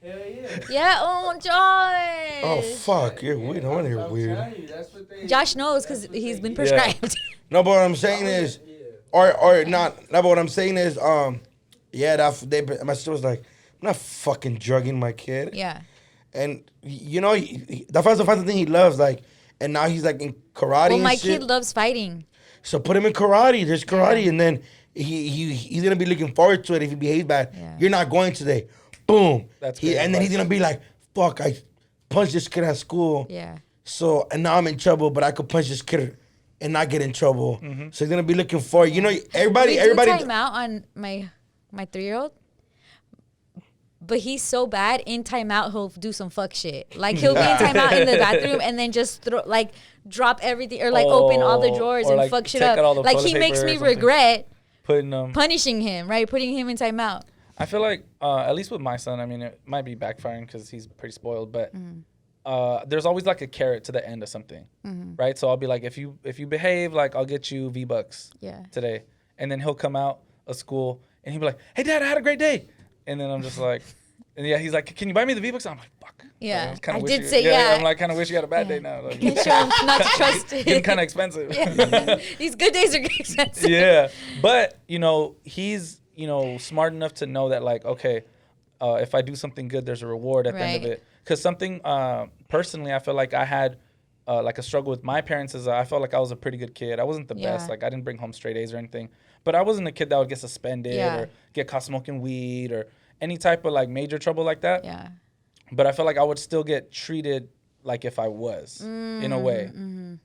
Hell yeah. Yeah. Oh, Josh. Oh fuck, you're weird. I want to hear I'm weird. telling you, that's what they. Josh knows because he's been prescribed. No, but what I'm saying is, or not. No, but what I'm saying is, my sister was like, I'm not fucking drugging my kid. Yeah. And you know, that's the thing he loves. Like, and now he's like in karate. Well, and my shit. kid loves fighting. So put him in karate. There's karate, and then he's gonna be looking forward to it if he behaves bad. Yeah. You're not going today. Boom. That's great and then he's advice. gonna be like, fuck, I punched this kid at school. Yeah. So and now I'm in trouble, but I could punch this kid and not get in trouble. Mm-hmm. So he's gonna be looking for you know We everybody. do time out on my 3-year-old. But he's so bad in timeout, he'll do some fuck shit. Like he'll be in timeout in the bathroom and then just drop everything or open all the drawers or, and like, fuck shit take up. out all the Like toilet he makes paper or me something. regret Putting punishing him, right? Putting him in timeout. I feel like at least with my son, I mean, it might be backfiring because he's pretty spoiled, but there's always like a carrot to the end of something, right? So I'll be like, if you behave, like I'll get you V-Bucks today, and then he'll come out of school and he'll be like, hey Dad, I had a great day, and then I'm just like, and he's like, can you buy me the V-Bucks? I'm like, fuck. Yeah. Like, kinda I wish did you- say yeah. I'm like, kind of wish you had a bad day now. Like, Can show him not to trust it. getting kind of expensive. Yeah. These good days are expensive. Yeah, but he's smart enough to know that like, okay, if I do something good, there's a reward at the end of Right. it. Because something personally, I feel like I had like a struggle with my parents is I felt like I was a pretty good kid. I wasn't the best. Yeah. Like I didn't bring home straight A's or anything, but I wasn't a kid that would get suspended Yeah. or get caught smoking weed or any type of like major trouble like that. Yeah. But I felt like I would still get treated like if I was in a way.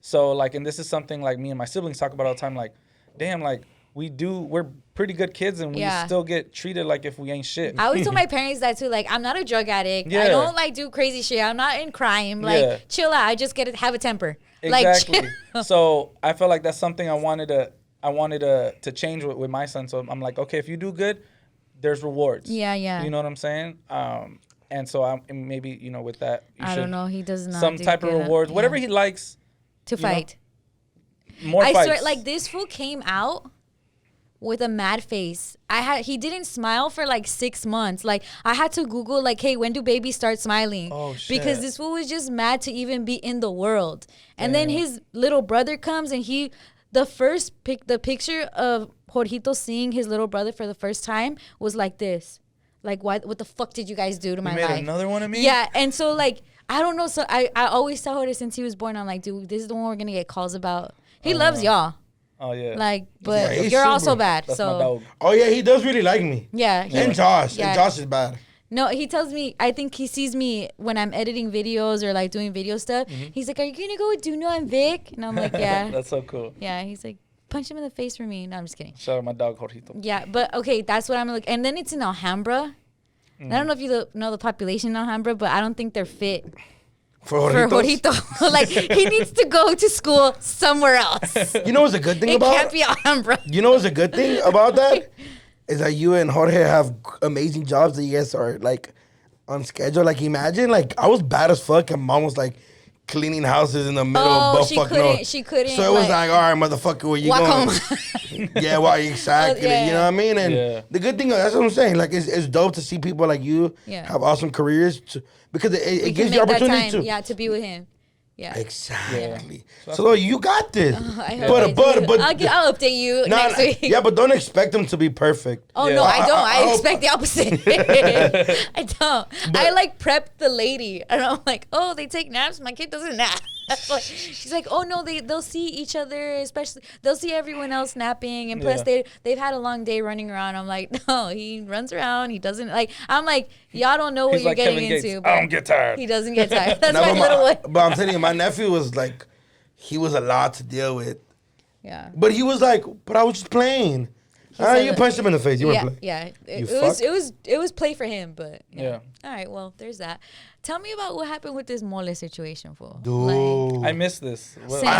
So like, and this is something like me and my siblings talk about all the time. Like, damn, like we're pretty good kids and we Yeah. still get treated like if we ain't shit. I always tell my parents that too. Like, I'm not a drug addict. Yeah. I don't like do crazy shit. I'm not in crime. Like, Yeah. chill out. I just have a temper. Exactly. Like, So I felt like that's something I wanted to change with my son. So I'm like, okay, if you do good, there's rewards. Yeah, yeah. You know what I'm saying? And so maybe with that, you I should don't know. He does not. some do type of good. rewards, whatever Yeah. he likes. to know, fight. More I fights. swear, like this fool came out with a mad face. He didn't smile for like 6 months. Like I had to Google like, hey, when do babies start smiling? Oh, shit. Because this fool was just mad to even be in the world. And then his little brother comes and the picture of Jorgito seeing his little brother for the first time was like this. Like, what the fuck did you guys do to my made life? another one of me? Yeah, and so like I don't know. So I always tell her since he was born, I'm like, dude, this is the one we're gonna get calls about. He loves y'all, Oh yeah. like, but Yeah, he's you're super. also bad. That's so my dog. Oh yeah, he does really like me. yeah, And Josh. Yeah. And Josh is bad. no, he tells me. I think he sees me when I'm editing videos or like doing video stuff. He's like, "Are you gonna go with Duno and Vic?" And I'm like, "Yeah, That's so cool. yeah." He's like, "Punch him in the face for me." No, I'm just kidding. Shout out my dog Jorgito. Yeah, but okay, that's what I'm like. And then it's in Alhambra. And I don't know if you know the population in Alhambra, but I don't think they're fit For for Jorgitos. Jorgito. Like he needs to go to school somewhere else. You know what's a good thing It about can't be Alhambra. You know what's a good thing about that? Is that you and Jorge have amazing jobs that you guys are like on schedule. Like imagine, like I was bad as fuck and mom was like cleaning houses in the middle of Oh, buttfuck she couldn't. So it was like, like, all right, motherfucker, where you walk going? home. Yeah, well, exactly. Yeah. You know what I mean? And Yeah. the good thing, that's what I'm saying. Like it's dope to see people like you Yeah. have awesome careers because it We gives can you make that opportunity time, to. yeah, to be with him. Yeah. Exactly. Yeah. So you got this. I hope But I'll update you next week. Yeah, but don't expect them to be perfect. Oh Yeah. no, I don't. I I hope- expect the opposite. I don't. I like prep the lady, and I'm like, oh, they take naps. My kid doesn't nap. Like, she's like, oh no, they'll see each other, especially they'll see everyone else napping, and plus Yeah. they've had a long day running around. I'm like, no, he runs around. He doesn't like. I'm like, y'all don't know what He's you're like getting Kevin Gates. into. I don't get tired. He doesn't get tired. That's No, my little one. but I'm telling you, my nephew was like, he was a lot to deal with. Yeah. But he was like, but I was just playing. said You that- punched him in the face. You weren't Yeah, playing. yeah. You It was play for him, but Yeah. All right, well, there's that. Tell me about what happened with this mole situation, fool. Dude. I missed this. What- Same.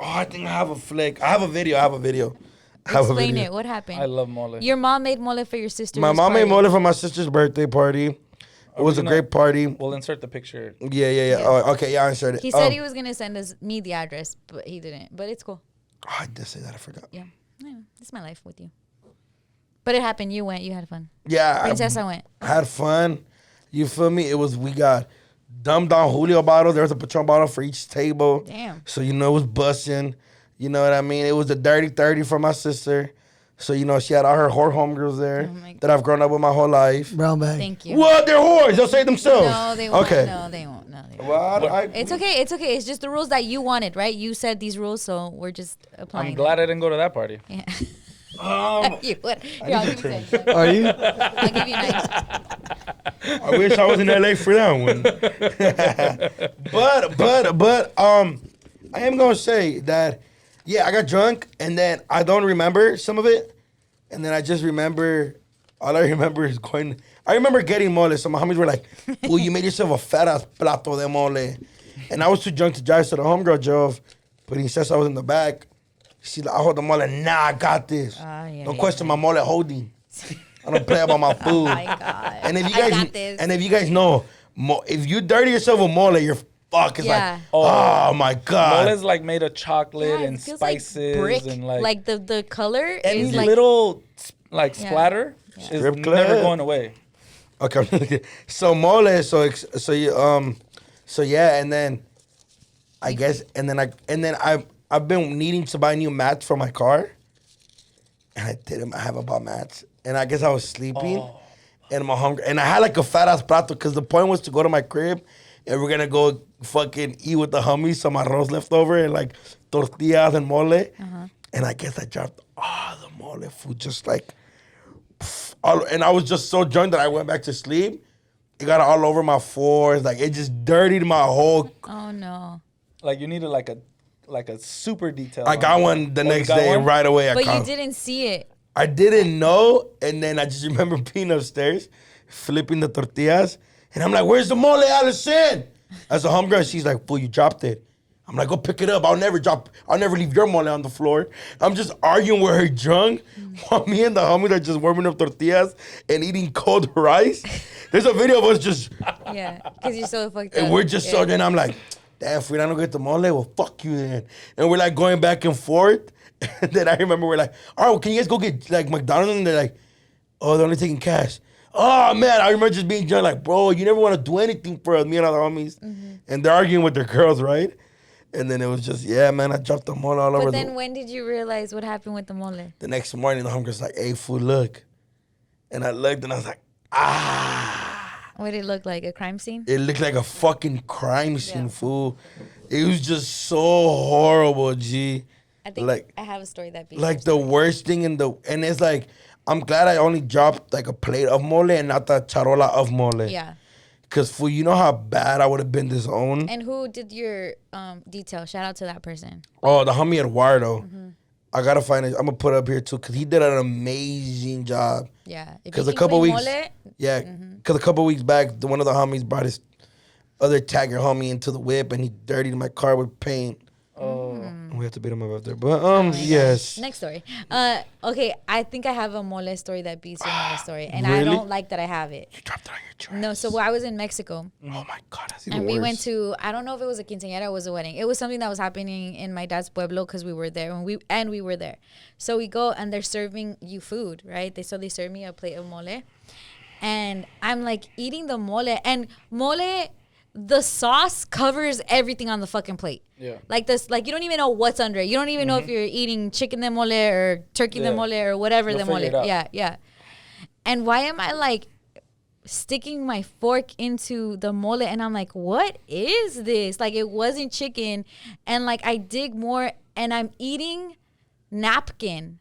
I think I have a flick. I have a video. I have a video. Explain it. What happened? I love mole. Your mom made mole for your sister. My mom made mole for my sister's birthday party. It was a gonna- great party. We'll insert the picture. Yeah. Oh, okay, yeah, I inserted it. He said he was gonna send me the address, but he didn't. But it's cool. Oh, I did say that. I forgot. Yeah, it's my life with you. But it happened. You went. You had fun. Yeah, Princess, I went. had fun. You feel me? We got dumbed down Julio bottles. There was a Patron bottle for each table. Damn. So, it was busting. You know what I mean? It was a dirty 30 for my sister. So, she had all her whore homegirls there Oh my God. that I've grown up with my whole life. Brown bag. Thank you. What? They're whores. They'll say themselves. No, they won't. Okay. No, they won't. No, they won't. Well, It's okay. It's okay. It's just the rules that you wanted, right? You said these rules, so we're just applying. I'm glad I didn't go to that party. Yeah. Um, you would. Here, I'll give you 10. Are you? I'll give you 9. I wish I was in LA for that one. but I am gonna say that I got drunk and then I don't remember some of it, and then I just remember all I remember is going. I remember getting mole. So my homies were like, "Ooh, you made yourself a fat ass plato de mole," and I was too drunk to drive, so the homegirl drove. But he says I was in the back. She's like, "I hold the mole." Nah, I got this. Don't question my mole holding. I don't play about my food. Oh my God. And if you I guys, got this. and if you guys know, if you dirty yourself with mole, you're fuck. It's Yeah. like, oh my god. Mole is like made of chocolate Yeah, and it feels spices like brick. and like the color any is like little like Yeah. splatter is Strip never club. going away. Okay. So mole. So yeah, and then I guess, and then I've been needing to buy new mats for my car, and I didn't have about mats, and I guess I was sleeping. And I'm hungry. And I had like a fat ass plato because the point was to go to my crib and we're gonna go fucking eat with the homies. Some arroz left over and like tortillas and mole. And I guess I dropped all the mole food just like, and I was just so drunk that I went back to sleep. It got all over my floors. Like it just dirtied my whole. oh no. Like you needed like a super detail. I got one the you next got day one? and right away I But you called. didn't see it. I didn't know, and then I just remember being upstairs, flipping the tortillas, and I'm like, "Where's the mole, Allison?" As a homegirl, she's like, "Fool, you dropped it." I'm like, "Go pick it up. I'll never leave your mole on the floor." I'm just arguing with her drunk, while me and the homies are just warming up tortillas and eating cold rice. There's a video of us just, Yeah, because you're so fucked up. and we're just so, and I'm like, "Damn, if we don't get the mole, well, fuck you then." And we're like going back and forth. And then I remember we're like, "All right, well, can you guys go get like McDonald's?" And they're like, "Oh, they're only taking cash." Oh man, I remember just being drunk, like, "Bro, you never want to do anything for us, me and other homies." And they're arguing with their girls, right? And then it was just, yeah, man, I dropped the mole all over But then the. when did you realize what happened with the mole? The next morning, the homegirl's like, "Hey, fool, look," and I looked and I was like, "Ah." What did it look like? A crime scene? It looked like a fucking crime scene, fool. It was just so horrible, G. I think Like- I have a story that beats Like your the worst thing and it's like, I'm glad I only dropped like a plate of mole and not the charola of mole. story. Yeah. Cause fool, you know how bad I would have been disowned. And who did your detail? Shout out to that person. Oh, the homie Eduardo. I gotta find it. I'm gonna put it up here too, cause he did an amazing job. Yeah. If Cause you a can couple play weeks, mole, yeah, cause a couple weeks back, one of the homies brought his other tagger homie into the whip and he dirtied my car with paint. We have to beat him up after, but yes. Next story. Okay, I think I have a mole story that beats your mole story, and I Really? don't like that I have it. You dropped it on your dress. No, so I was in Mexico, Oh my god, that's even and worse. we went to, I don't know if it was a quinceañera or it was a wedding. It was something that was happening in my dad's pueblo because we were there, and we were there. So we go and they're serving you food, right? They serve me a plate of mole, and I'm like eating the mole, and mole, the sauce covers everything on the fucking plate. Yeah. Like this, like you don't even know what's under it. You don't even know if you're eating chicken de mole or turkey de mole or whatever You'll de mole. figure it out. Yeah, yeah. And why am I like sticking my fork into the mole and I'm like, what is this? Like it wasn't chicken. And like I dig more and I'm eating napkin.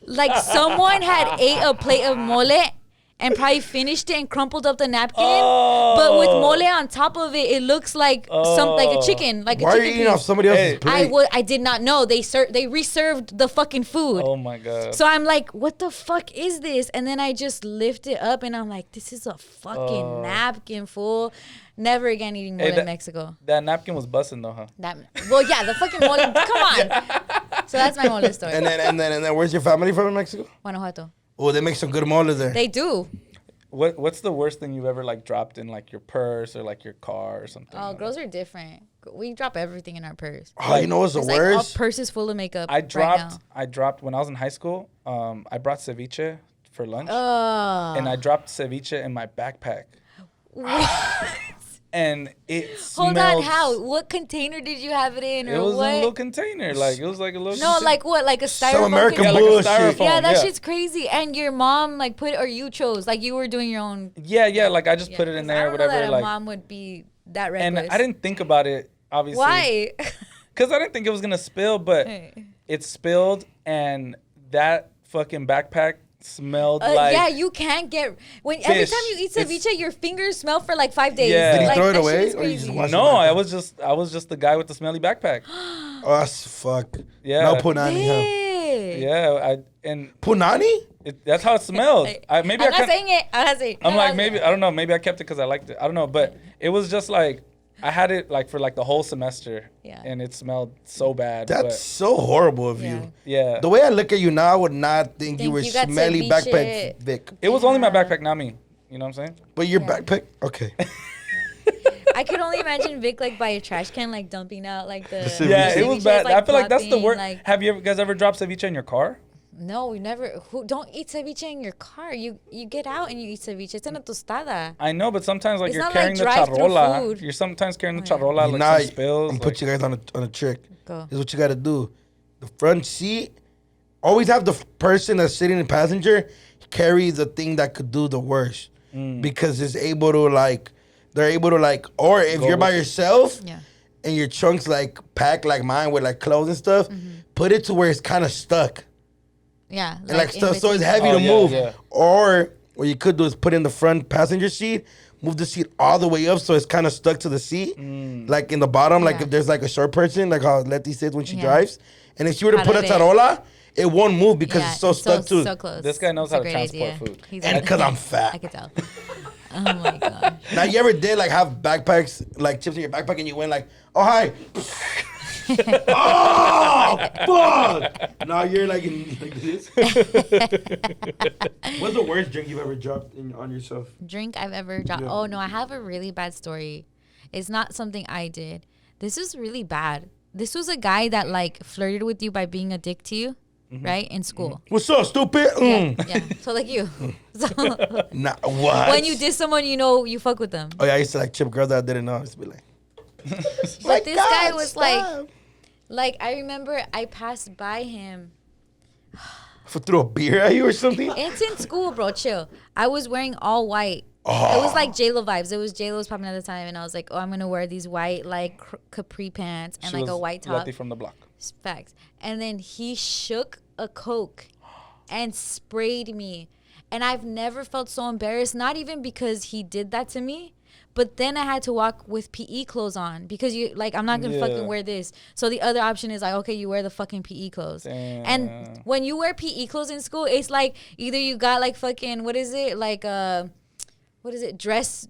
Like someone had ate a plate of mole and probably finished it and crumpled up the napkin. But with mole on top of it, it looks like like a chicken. Like Why a are chicken you eating off piece. somebody else's plate? I did not know. They reserved the fucking food. Oh my god. So I'm like, what the fuck is this? And then I just lift it up and I'm like, this is a fucking napkin, fool. Never again eating mole in Mexico. That napkin was busting though, huh? Well, yeah, the fucking mole. Come on. So that's my mole story. And then where's your family from in Mexico? Guanajuato. Oh, they make some good mole there. They do. What's the worst thing you've ever like dropped in like your purse or like your car or something? Oh, girls are different. We drop everything in our purse. Oh, you know what's the It's like all worst? purses full of makeup. I right dropped when I was in high school. I brought ceviche for lunch, now. and I dropped ceviche in my backpack, and it Hold smelled. on, how? What container did you have it in, or It was what? in a little container, like it was like a little. No, like what? Like a styrofoam American yeah, container? like a bullshit. styrofoam. Yeah, that shit's crazy. And your mom like put it, or you chose, like you were doing your own. Yeah, like I just put it in 'Cause there, I don't whatever. know that Like, a mom would be that and reckless. I didn't think about it, obviously. Why? Because I didn't think it was gonna spill, but it spilled, and that fucking backpack smelled like. Yeah, you can't get every fish. time you eat It's- ceviche, your fingers smell for like 5 days. Yeah. Did he Like, throw it that shit away, is or you just crazy. washed No, it back I up? was just the guy with the smelly backpack. Oh, that's fuck. Yeah. No punani, huh? Hey. Yeah, Punani? that's how it smelled. Maybe I'm not can't- saying it. I'm not saying it. I'm No, like no, maybe I don't know. Maybe I kept it because I liked it. I don't know, but it was just like I had it like for like the whole semester, Yeah. and it smelled so bad. That's so horrible of Yeah. you. but yeah, The way I look at you now, I would not think you Think were you got smelly ceviche. backpack Vic. it was only my backpack, not me. You know what I'm saying? But your backpack, okay. I could only imagine Vic like by a trash can, like dumping out like the. ceviche. Yeah, it ceviche was is, bad. I feel like that's the plopping, worst. like- Have you guys ever dropped ceviche in your car? No, we never. Don't eat ceviche in your car. You get out and you eat ceviche. It's una tostada. I know, but sometimes like It's you're not carrying like the drive-through charola. food. You're sometimes carrying the Oh, yeah. charola, like Nah, some spills. I'm like- put you guys on a trick. Go. This is what you got to do. The front seat, always have the person that's sitting in the passenger carry the thing that could do the worst. Because it's able to like, they're able to like, or if Go you're by with it. yourself Yeah. and your trunks like packed like mine with like clothes and stuff, put it to where it's kind of stuck. Yeah. And like in stuff, so it's between. heavy Oh, to yeah, move. yeah. Or what you could do is put in the front passenger seat, move the seat all the way up so it's kind of stuck to the seat, like in the bottom, like Yeah. if there's like a short person, like how Letty sits when she Yeah. drives. And if she were to Out put a of it. charola, it won't move because Yeah, it's so stuck to so it. close. This guy knows It's a how to great transport idea. food. He's And a- 'cause I'm fat. I could tell. Oh my god. Now you ever did like have backpacks, like chips in your backpack, and you went like, oh hi, oh fuck. Now you're like like this. What's the worst drink you've ever dropped on yourself? Drink I've ever dropped. Yeah. Oh no, I have a really bad story. It's not something I did. This is really bad. This was a guy that like flirted with you by being a dick to you, right? In school. What's up, stupid? Yeah, yeah. So like you. So Nah, what? when you diss someone, you know you fuck with them. Oh yeah, I used to like chip girls that I didn't know. I used to be like, But this guy was like I remember I passed by him. threw a beer at you or something. It's in school, bro. Chill. I was wearing all white. It was like J-Lo vibes. It was J-Lo was popping at the time, and I was like, oh, I'm gonna wear these white like capri pants and She like a was white top. Letty from the block. Facts. And then he shook a Coke and sprayed me. And I've never felt so embarrassed, not even because he did that to me, but then I had to walk with PE clothes on because you like I'm not gonna Yeah. fucking wear this. So the other option is like, okay, you wear the fucking PE clothes. Damn. And when you wear PE clothes in school, it's like either you got like fucking what is it? Like what is it? Dress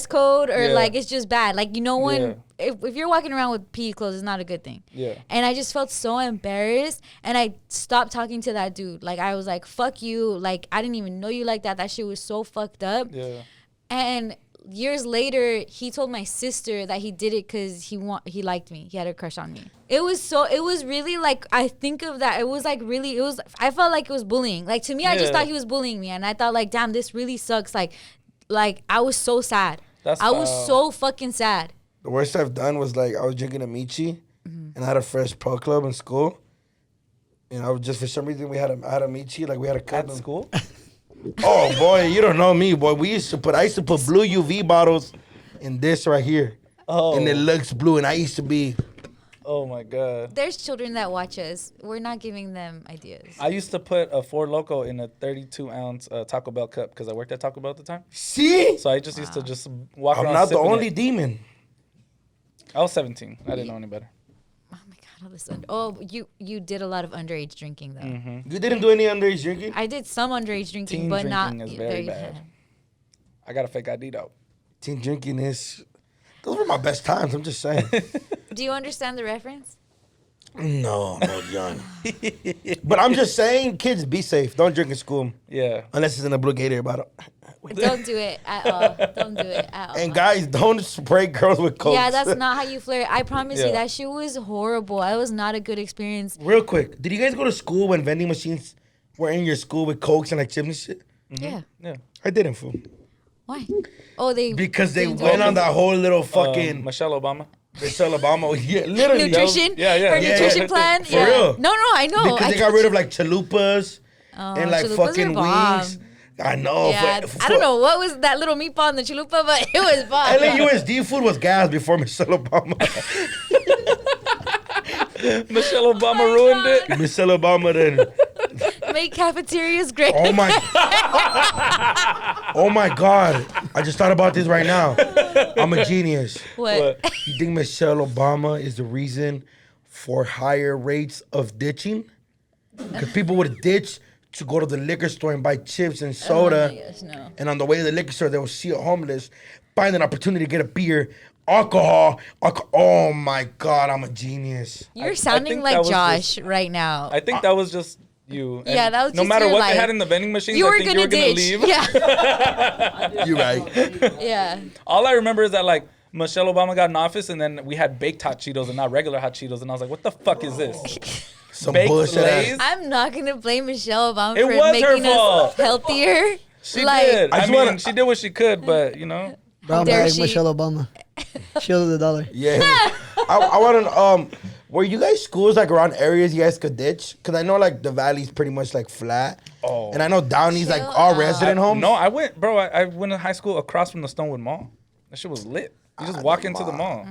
code or Yeah. like it's just bad. Like no one Yeah. if you're walking around with PE clothes, it's not a good thing. Yeah. And I just felt so embarrassed and I stopped talking to that dude. Like I was like, fuck you. Like I didn't even know you like that. That shit was so fucked up. Yeah. And years later, he told my sister that he did it because he liked me. He had a crush on me. It was really like, I think of that. It was like really, I felt like it was bullying. Like to me, I just Yeah. thought he was bullying me. And I thought like, damn, this really sucks. Like I was so sad. That's I was foul. so fucking sad. The worst I've done was like I was drinking a Michi, and I had a fresh pro club in school. And I was just for some reason I had a Michi, like we had a cup At in school. Oh boy, you don't know me, boy. I used to put blue UV bottles in this right here. Oh. And it looks blue, and I used to be. Oh my god. There's children that watch us. We're not giving them ideas. I used to put a Four Loco in a 32-ounce Taco Bell cup because I worked at Taco Bell at the time. See, So I just used to just walk I'm around. not the sipping only it. demon. I was 17. I didn't know any better. Oh my god, all this. Oh, you did a lot of underage drinking though. Mm-hmm. You didn't do any underage drinking. I did some underage drinking, Teen but drinking not is very bad. I got a fake ID though. Teen drinking is. Those were my best times. I'm just saying. Do you understand the reference? No, John. But I'm just saying, kids, be safe. Don't drink in school Yeah. unless it's in a blue Gatorade bottle. Don't do it at all. Don't do it at all. And guys, don't spray girls with coke. Yeah, that's not how you flirt. I promise you, Yeah. that shit was horrible. It was not a good experience. Real quick, did you guys go to school when vending machines were in your school with cokes and like chips and shit? Yeah. Yeah. I didn't, fool. Why? Oh, they Because they didn't went do on it. that whole little fucking Michelle Obama. Michelle Obama. Yeah, literally. nutrition. Yeah, yeah. Her Yeah, nutrition yeah. plan. For yeah. real. No, I know. Because I they got rid of like chalupas and like chalupas fucking are bomb. wings. I know. Yeah, I don't know what was that little meatball in the chalupa, but it was bomb. LAUSD food was gas before Michelle Obama. Michelle Obama my ruined God. it. Michelle Obama then. Make cafeterias great. Oh my. Oh my God. I just thought about this right now. I'm a genius. What? You think Michelle Obama is the reason for higher rates of ditching? Because people would ditch to go to the liquor store and buy chips and soda. Yes, no. And on the way to the liquor store, they will see a homeless, find an opportunity to get a beer, alcohol. Oh my God, I'm a genius. You're I sounding think that like was Josh right now. I think that was just you. And Yeah, that was no just matter your what life. they had in the vending machines, You I were think gonna you were gonna ditch. leave. Yeah. You're right. Yeah. All I remember is that like Michelle Obama got in office and then we had baked hot Cheetos and not regular hot Cheetos, and I was like, what the fuck is this? Some Baked bullshit. Lay's? I'm not gonna blame Michelle Obama It for was her making us fault. healthier. She Like, did. I I just mean, wanna- she did what she could, but you know. Brown dare bag she. Michelle Obama. Shield of the dollar. Yeah. I want to, were you guys schools like around areas you guys could ditch? Because I know like the valley's pretty much like flat. Oh. And I know Downey's like Chill all out. resident homes. No, I went to high school across from the Stonewood Mall. That shit was lit. You just walk into the mall.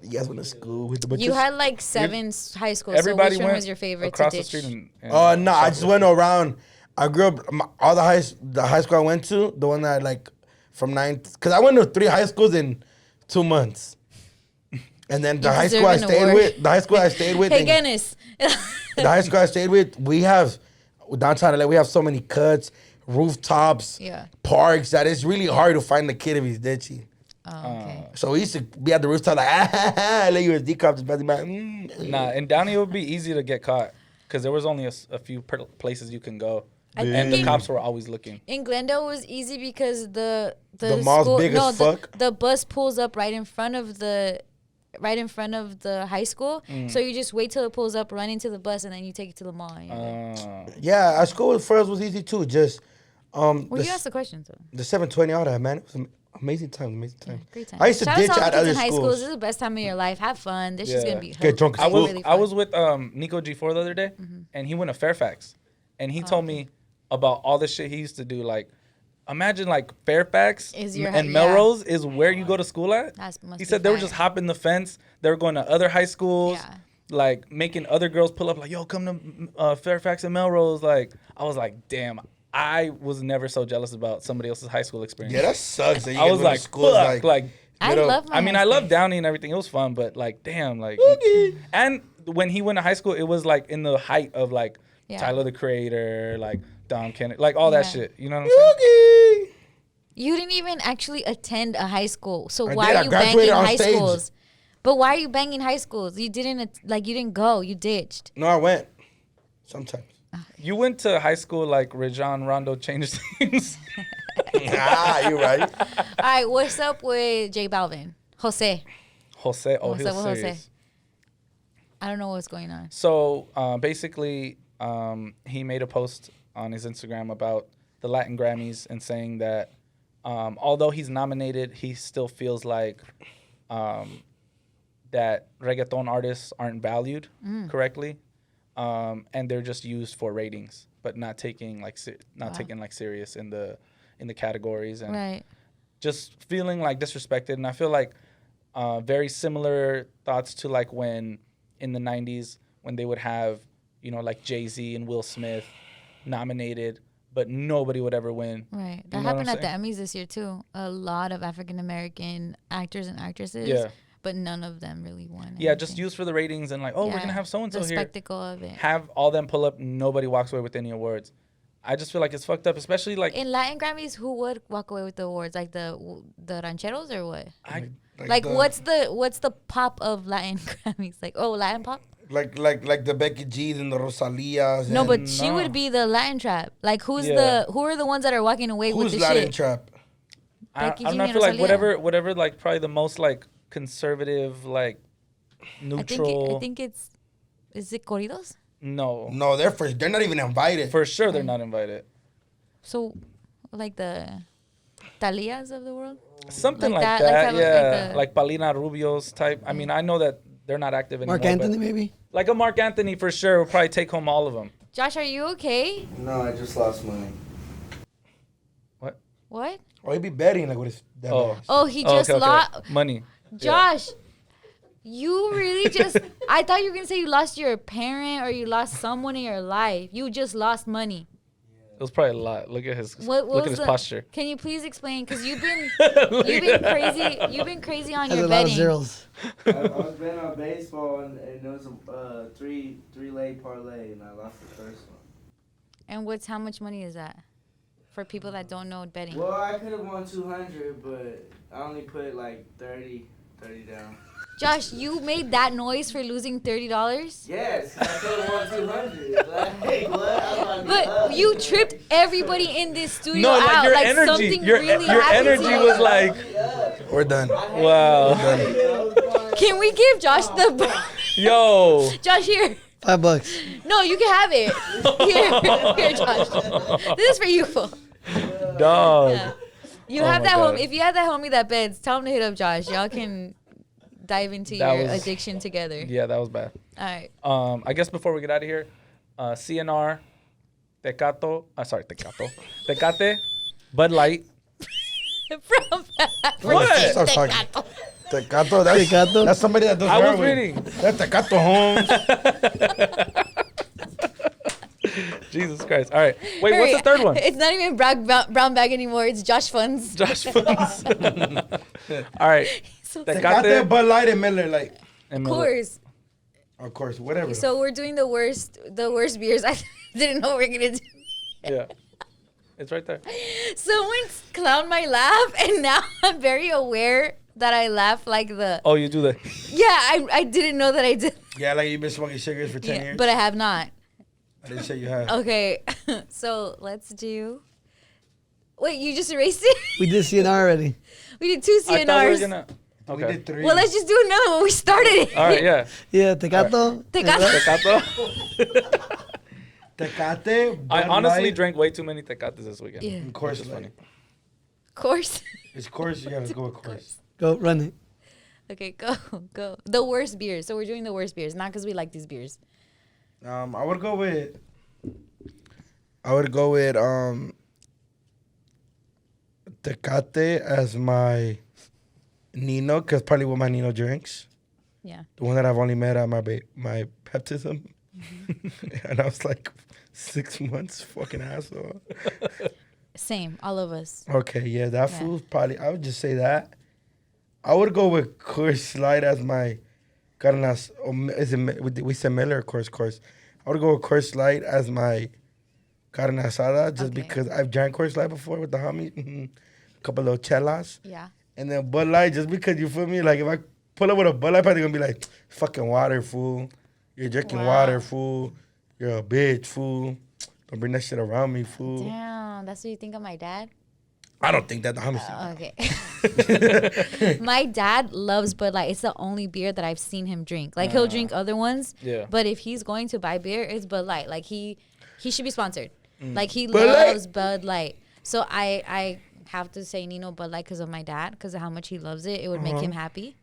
You guys went to school with the you had like 7 high schools. Everybody so which went one was your favorite across to the ditch? street. And No, I just went around. I grew up, all the high school I went to, the one that like from 9th, because I went to 3 high schools in 2 months. And then the You high deserve school I an stayed award. with, Hey, Guinness. the high school I stayed with, we have, downtown LA, we have so many cuts, rooftops, Yeah. parks, that it's really hard to find the kid if he's ditchy. Oh, okay. So we used to be at the rooftop like, LAUSD cops, just passing by. Nah, in Downey it would be easy to get caught because there was only a few places you can go, I and think the cops were always looking. in Glendale was easy because the mall's school, big as fuck. The bus pulls up right in front of the high school. So you just wait till it pulls up, run into the bus, and then you take it to the mall. and you're good. Yeah, our school first was easy too. Just Well, the, you asked the question, so. the 720 all that, man. It was amazing time. Great time. I used to Shout ditch out to all at the kids other in high schools. schools. This is the best time of your life. Have fun. This is Yeah. gonna be Get drunk at I was really I fun. was with Nico G4 the other day, and he went to Fairfax, and he told me about all the shit he used to do. Like, imagine like Fairfax Is your- and yeah. Melrose is where you go to school at. Must He be said they were fire. just hopping the fence. They were going to other high schools. Yeah. Like making other girls pull up, like, yo, come to Fairfax and Melrose. Like, I was like, damn, I was never so jealous about somebody else's high school experience. Yeah, that sucks. That you I guys was went to like, schools fuck, I love my I mean, high I love schools. Downey and everything. It was fun, but like, damn, like, and when he went to high school, it was like in the height of like Yeah. Tyler the Creator, like Dom Kennedy, like all that Yeah. shit. You know what I'm saying? You didn't even actually attend a high school, so I why did. I are you graduated banging on high stage. schools? But why are you banging high schools? You didn't you didn't go. You ditched. No, I went. Sometimes. You went to high school like Rajon Rondo changed things. You're right. All right, what's up with J Balvin? Jose. Jose, oh, What's he was up with Jose? serious. I don't know what's going on. So basically, he made a post on his Instagram about the Latin Grammys and saying that although he's nominated, he still feels like that reggaeton artists aren't valued correctly, and they're just used for ratings, but not taking taken like serious in the categories, and just feeling like disrespected. And I feel like very similar thoughts to like when in the 90s when they would have, you know, like Jay-Z and Will Smith nominated, but nobody would ever win. Right. That happened at the Emmys this year too. A lot of African American actors and actresses. Yeah. But none of them really won. Yeah, just used for the ratings and like, oh, we're going to have so-and-so the here. The spectacle of it. Have all them pull up. Nobody walks away with any awards. I just feel like it's fucked up, especially like... In Latin Grammys, who would walk away with the awards? Like the rancheros or what? What's the pop of Latin Grammys? Like, Latin pop? Like the Becky G's and the Rosalias. No, but she would be the Latin trap. Like, who are the ones that are walking away with the Who's Latin shit? trap? I feel like whatever, like probably the most like conservative, like neutral. I think is it corridos? No, they're not even invited. For sure, they're not invited. So, like the Talias of the world, something like that. Yeah, like Paulina Rubio's type. I mean, I know that they're not active anymore. Mark Anthony, maybe. Like a Mark Anthony for sure will probably take home all of them. Josh, are you okay? No, I just lost money. What? Oh, he'd be betting like with his. He just lost money. Josh, you really just. I thought you were gonna say you lost your parent or you lost someone in your life. You just lost money. It was probably a lot. Look at his posture. Can you please explain? Because you've been crazy. You've been crazy on your betting. Zeros. I was betting on baseball and it was a three leg parlay and I lost the first one. And how much money is that for people that don't know betting? Well, I could have won 200, but I only put like 30 down. Josh, you made that noise for losing $30? Yes, I could have won 200. Like, what? But you tripped everybody in this studio No, like out. your like energy. Something Your really happened energy to you. was like, we're done. Wow. Can we give Josh the... Yo. Josh, here. $5. No, you can have it. Here, Josh. This is for you, fool. Dog. Yeah. You have that homie. If you have that homie that bets, tell him to hit up Josh. Y'all can dive into your addiction together. Yeah, that was bad. All right. I guess before we get out of here, CNR, Tecate, Bud Light. What? Stop talking. Tecato, that's somebody that does I was heroin. reading. That's Tecato Holmes. Jesus Christ. All right. Wait, what's the third one? It's not even Brown Bag anymore. It's Josh Funds. Josh Funds. All right. Tecate, Bud Light, and Miller Light. Of course. Of course, whatever. So we're doing the worst beers. I didn't know we were gonna do. Yeah. It's right there. Someone's clowned my laugh, and now I'm very aware that I laugh like the. Oh, you do that. Yeah, I didn't know that I did. Yeah, like you've been smoking cigarettes for 10 years. But I have not. I didn't say you have. Okay, so let's do. Wait, you just erased it? We did CNR already. We did 2 CNRs. I thought we were gonna. We Okay. did 3. Well, let's just do another one. We started it. All right. Yeah. Yeah, Tecato. Tecato. Tecato. Tecate, I Bud honestly Light. drank way too many tecates this weekend. Yeah. Of course, Which is funny. Course. It's course, you gotta go with course. Go, run it. Okay, go. The worst beers. So we're doing the worst beers, not because we like these beers. I would go with Tecate as my Nino, because probably what my Nino drinks. Yeah. The one that I've only met at my baptism. And I was like 6 months, fucking asshole. Same, all of us. Okay, yeah, that fool's probably, I would just say that. I would go with Coors Light as my Carne Asada. We said Miller, of course. I would go with Coors Light as my Carne Asada just because I've drank Coors Light before with the homies. A couple of chelas. Yeah. And then Bud Light, just because, you feel me? Like, if I pull up with a Bud Light, probably going to be like, fucking water, fool. You're drinking water, fool. You're a bitch, fool. Don't bring that shit around me, fool. Damn, that's what you think of my dad? I don't think that the homies Okay. My dad loves Bud Light. It's the only beer that I've seen him drink. Like, he'll drink other ones. Yeah. But if he's going to buy beer, it's Bud Light. Like, he should be sponsored. Like, he Bud loves Bud Light. So I have to say Nino Bud Light because of my dad, because of how much he loves it. It would make him happy.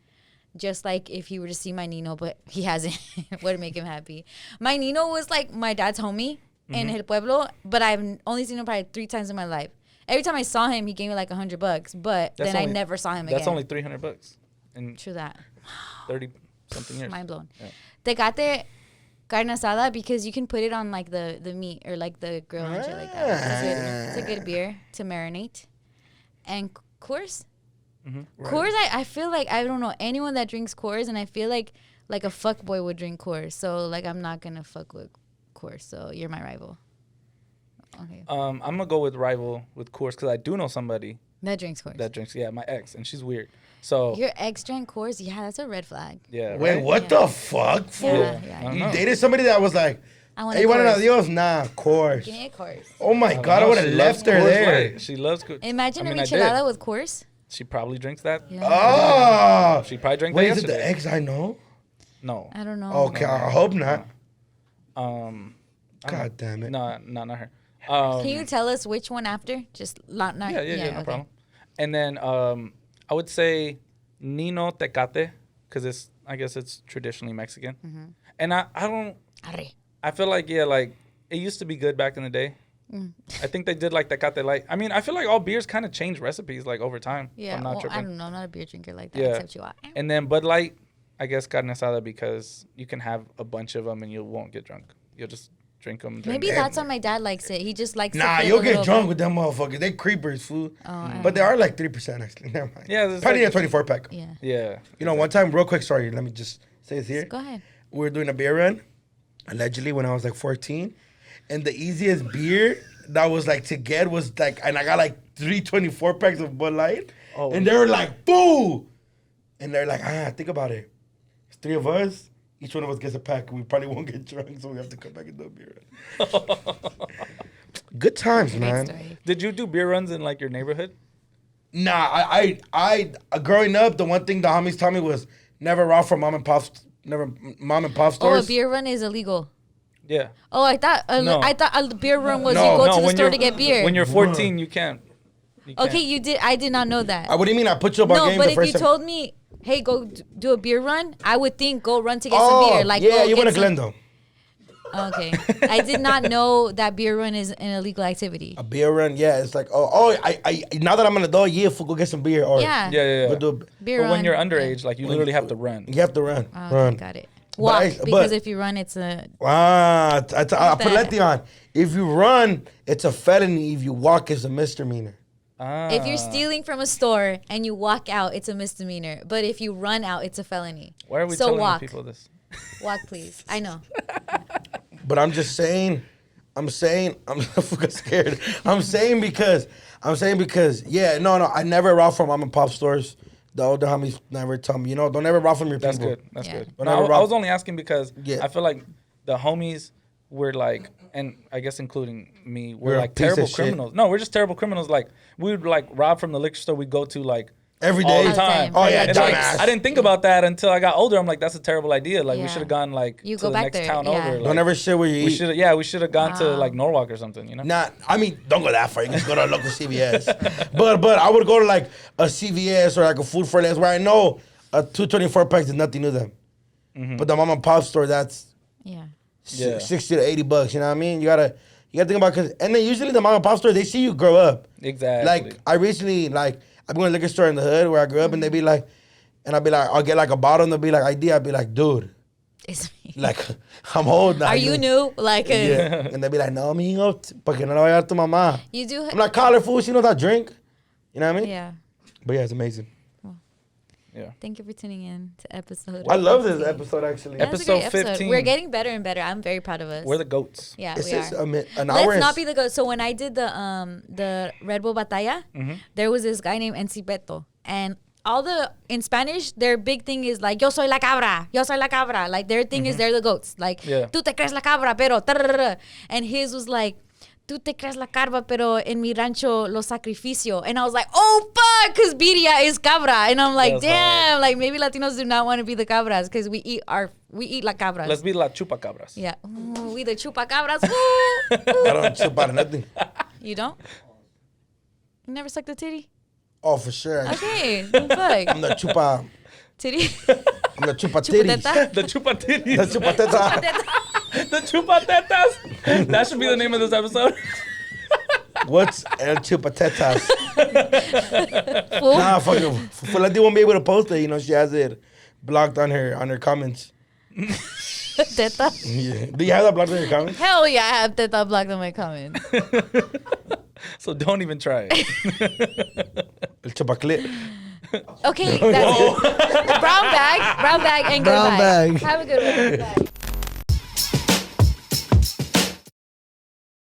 Just like if he were to see my Nino, but he hasn't, it would make him happy. My Nino was like my dad's homie in El Pueblo, but I've only seen him probably 3 times in my life. Every time I saw him, he gave me like $100, but then I never saw him again. That's only $300 in True that. 30 something years. Mind blown. Yeah. Tecate Carne Asada, because you can put it on like the meat or like the grill and shit like that. It's a good beer to marinate. And Coors. Coors, I feel like I don't know anyone that drinks Coors, and I feel like a fuck boy would drink Coors. So like I'm not gonna fuck with Coors. So you're my rival. Okay. I'm gonna go with rival with Coors because I do know somebody That drinks Coors. that drinks. Yeah, my ex, and she's weird. So Your ex drank Coors? Yeah, that's a red flag. yeah. Wait, right? what the fuck, fool? Yeah, I yeah. don't You know. dated somebody that was like, I want hey, you want an Coors. adios? Nah, of course. Give me a Coors. Oh my don't God, I know. would have She left loves her Coors there. Light. She loves Coors. Imagine I mean, a I did. michelada with Coors. She probably drinks that. Yeah. Oh. She probably drank Wait, that is it yesterday. the ex I know? No. I don't know. Okay, I hope not. God damn it. No, not her. Can you tell us which one after? Just not. Yeah, no okay. problem. And then I would say Nino Tecate because I guess it's traditionally Mexican. And I don't. Arre. I feel like like it used to be good back in the day. I think they did like Tecate Light. I mean, I feel like all beers kind of change recipes like over time. if Yeah, I'm not well, tripping. I don't know. I'm not a beer drinker like that, Yeah. except you are. And then Bud Light, I guess Carne Asada because you can have a bunch of them and you won't get drunk. You'll just drink them. Maybe that's why my dad likes it. He just likes. Nah, to feel you'll a get little drunk bit- with them motherfuckers. They creepers, fool. Oh, But they are like 3% actually. Never mind. Yeah, it's Probably like- a 24 pack. Yeah. Yeah. You know, one time, real quick, sorry, let me just say this here. Go ahead. We were doing a beer run, allegedly, when I was like 14. And the easiest beer that was like to get was like, and I got like 3 24 packs of Bud Light. Oh. And they were like, boo! And they're like, think about it. It's 3 of us. Each one of us gets a pack. We probably won't get drunk, so we have to come back and do a beer run. Good times, Great man. story. Did you do beer runs in like your neighborhood? Nah, I growing up, the one thing the homies taught me was never rob from mom and pop Oh, a stores. beer run is illegal. Yeah. Oh, I thought No. a beer run was No. you go No, to the when store you're- to get beer. When you're 14, you can't. Okay, you did. I did not know that. What do you mean? I put you up on No, game but the if first you time. told me, hey, go do a beer run, I would think go run to get some beer. Like, yeah, go you get went to some- Glendale. Okay, I did not know that beer run is an illegal activity. A beer run, yeah. It's like, I now that I'm an adult, yeah, go get some beer. Or Yeah. Yeah. Go do Beer But run. when you're underage, like you literally have to run. you have to run. Okay, run. got it. But Walk, but- because if you run, it's a. I put that? Letty on. If you run, it's a felony. If you walk, it's a misdemeanor. If you're stealing from a store and you walk out, it's a misdemeanor. But if you run out, it's a felony. Why are we so telling walk. people this? Walk, please. I know. But I'm just saying, I'm fucking scared. I'm saying because, yeah, no, I never rob from mom and pop stores. The older homies never tell me, don't ever rob from your That's people. good. That's Yeah. good. But No, never I rob- was only asking because Yeah. I feel like the homies were like, and I guess including me, We're were a like piece of terrible shit. criminals. No, we're just terrible criminals. Like we would like rob from the liquor store we go to like Every all day. the time. Oh, yeah, And, like, dumbass. I didn't think about that until I got older. I'm like, that's a terrible idea. Like we Yeah. should have gone like You to go the back next there, town yeah. over. Don't Like, ever shit where you we eat. should we should have gone to like Norwalk or something. You know? Nah, I mean, don't go that far. You can just go to a local CVS. but I would go to like a CVS or like a Food for Less where I know a 224 packs is nothing to them. But the mom and pop store, that's Yeah. Yeah. 60 to 80 bucks. You know what I mean? You gotta think about and then usually the mom and pop store, they see you grow up. Exactly. Like I recently I've been to a liquor store in the hood where I grew up, and they be like, and I'll be like, I'll get like a bottle, and they'll be like, ID. I'll be like, dude, It's me. like I'm old now. Are you new? Like, Yeah. And they'll be like, no, mijo, porque no le voy a dar tu mamá. you do. I'm like, call her fool. She knows how to drink. You know what I mean? Yeah. But yeah, it's amazing. yeah. Thank you for tuning in to episode. I love this episode actually. That was a great Episode 15. We're getting better and better. I'm very proud of us. We're the goats. yeah, It's we just are. an hour. Let's and not be the go. So when I did the Red Bull Batalla, there was this guy named Encipeto, and all the in Spanish, their big thing is like yo soy la cabra, yo soy la cabra. Like their thing is they're the goats. Like Yeah. tú te crees la cabra, pero tararara. And his was like tú te crees la cabra, pero en mi rancho lo sacrificio. And I was like, oh fuck, because birria is cabra, and I'm like, That's damn, hard. like maybe Latinos do not want to be the cabras because we eat la cabras. Let's be la chupacabras. Yeah, ooh, we the chupacabras. Ooh. I don't chip out of nothing. You don't? You never sucked a titty? Oh, for sure. Okay, the fuck. I'm the chupa. Titty. I'm the chupa titties. Chupateta? The chupatini. The chupa teta. The chupatetas. That should be the name of this episode. What's el chupa tetas? Fool. Nah, fucking. Fulati won't be able to post it. You know, she has it blocked on her comments. Teta. Yeah. Do you have that blocked on your comments? Hell yeah, I have teta blocked on my comments. So don't even try it. El chupa clit. Okay, that's it. Brown bag, and Brown goodbye. bag. Have a good one. Bye.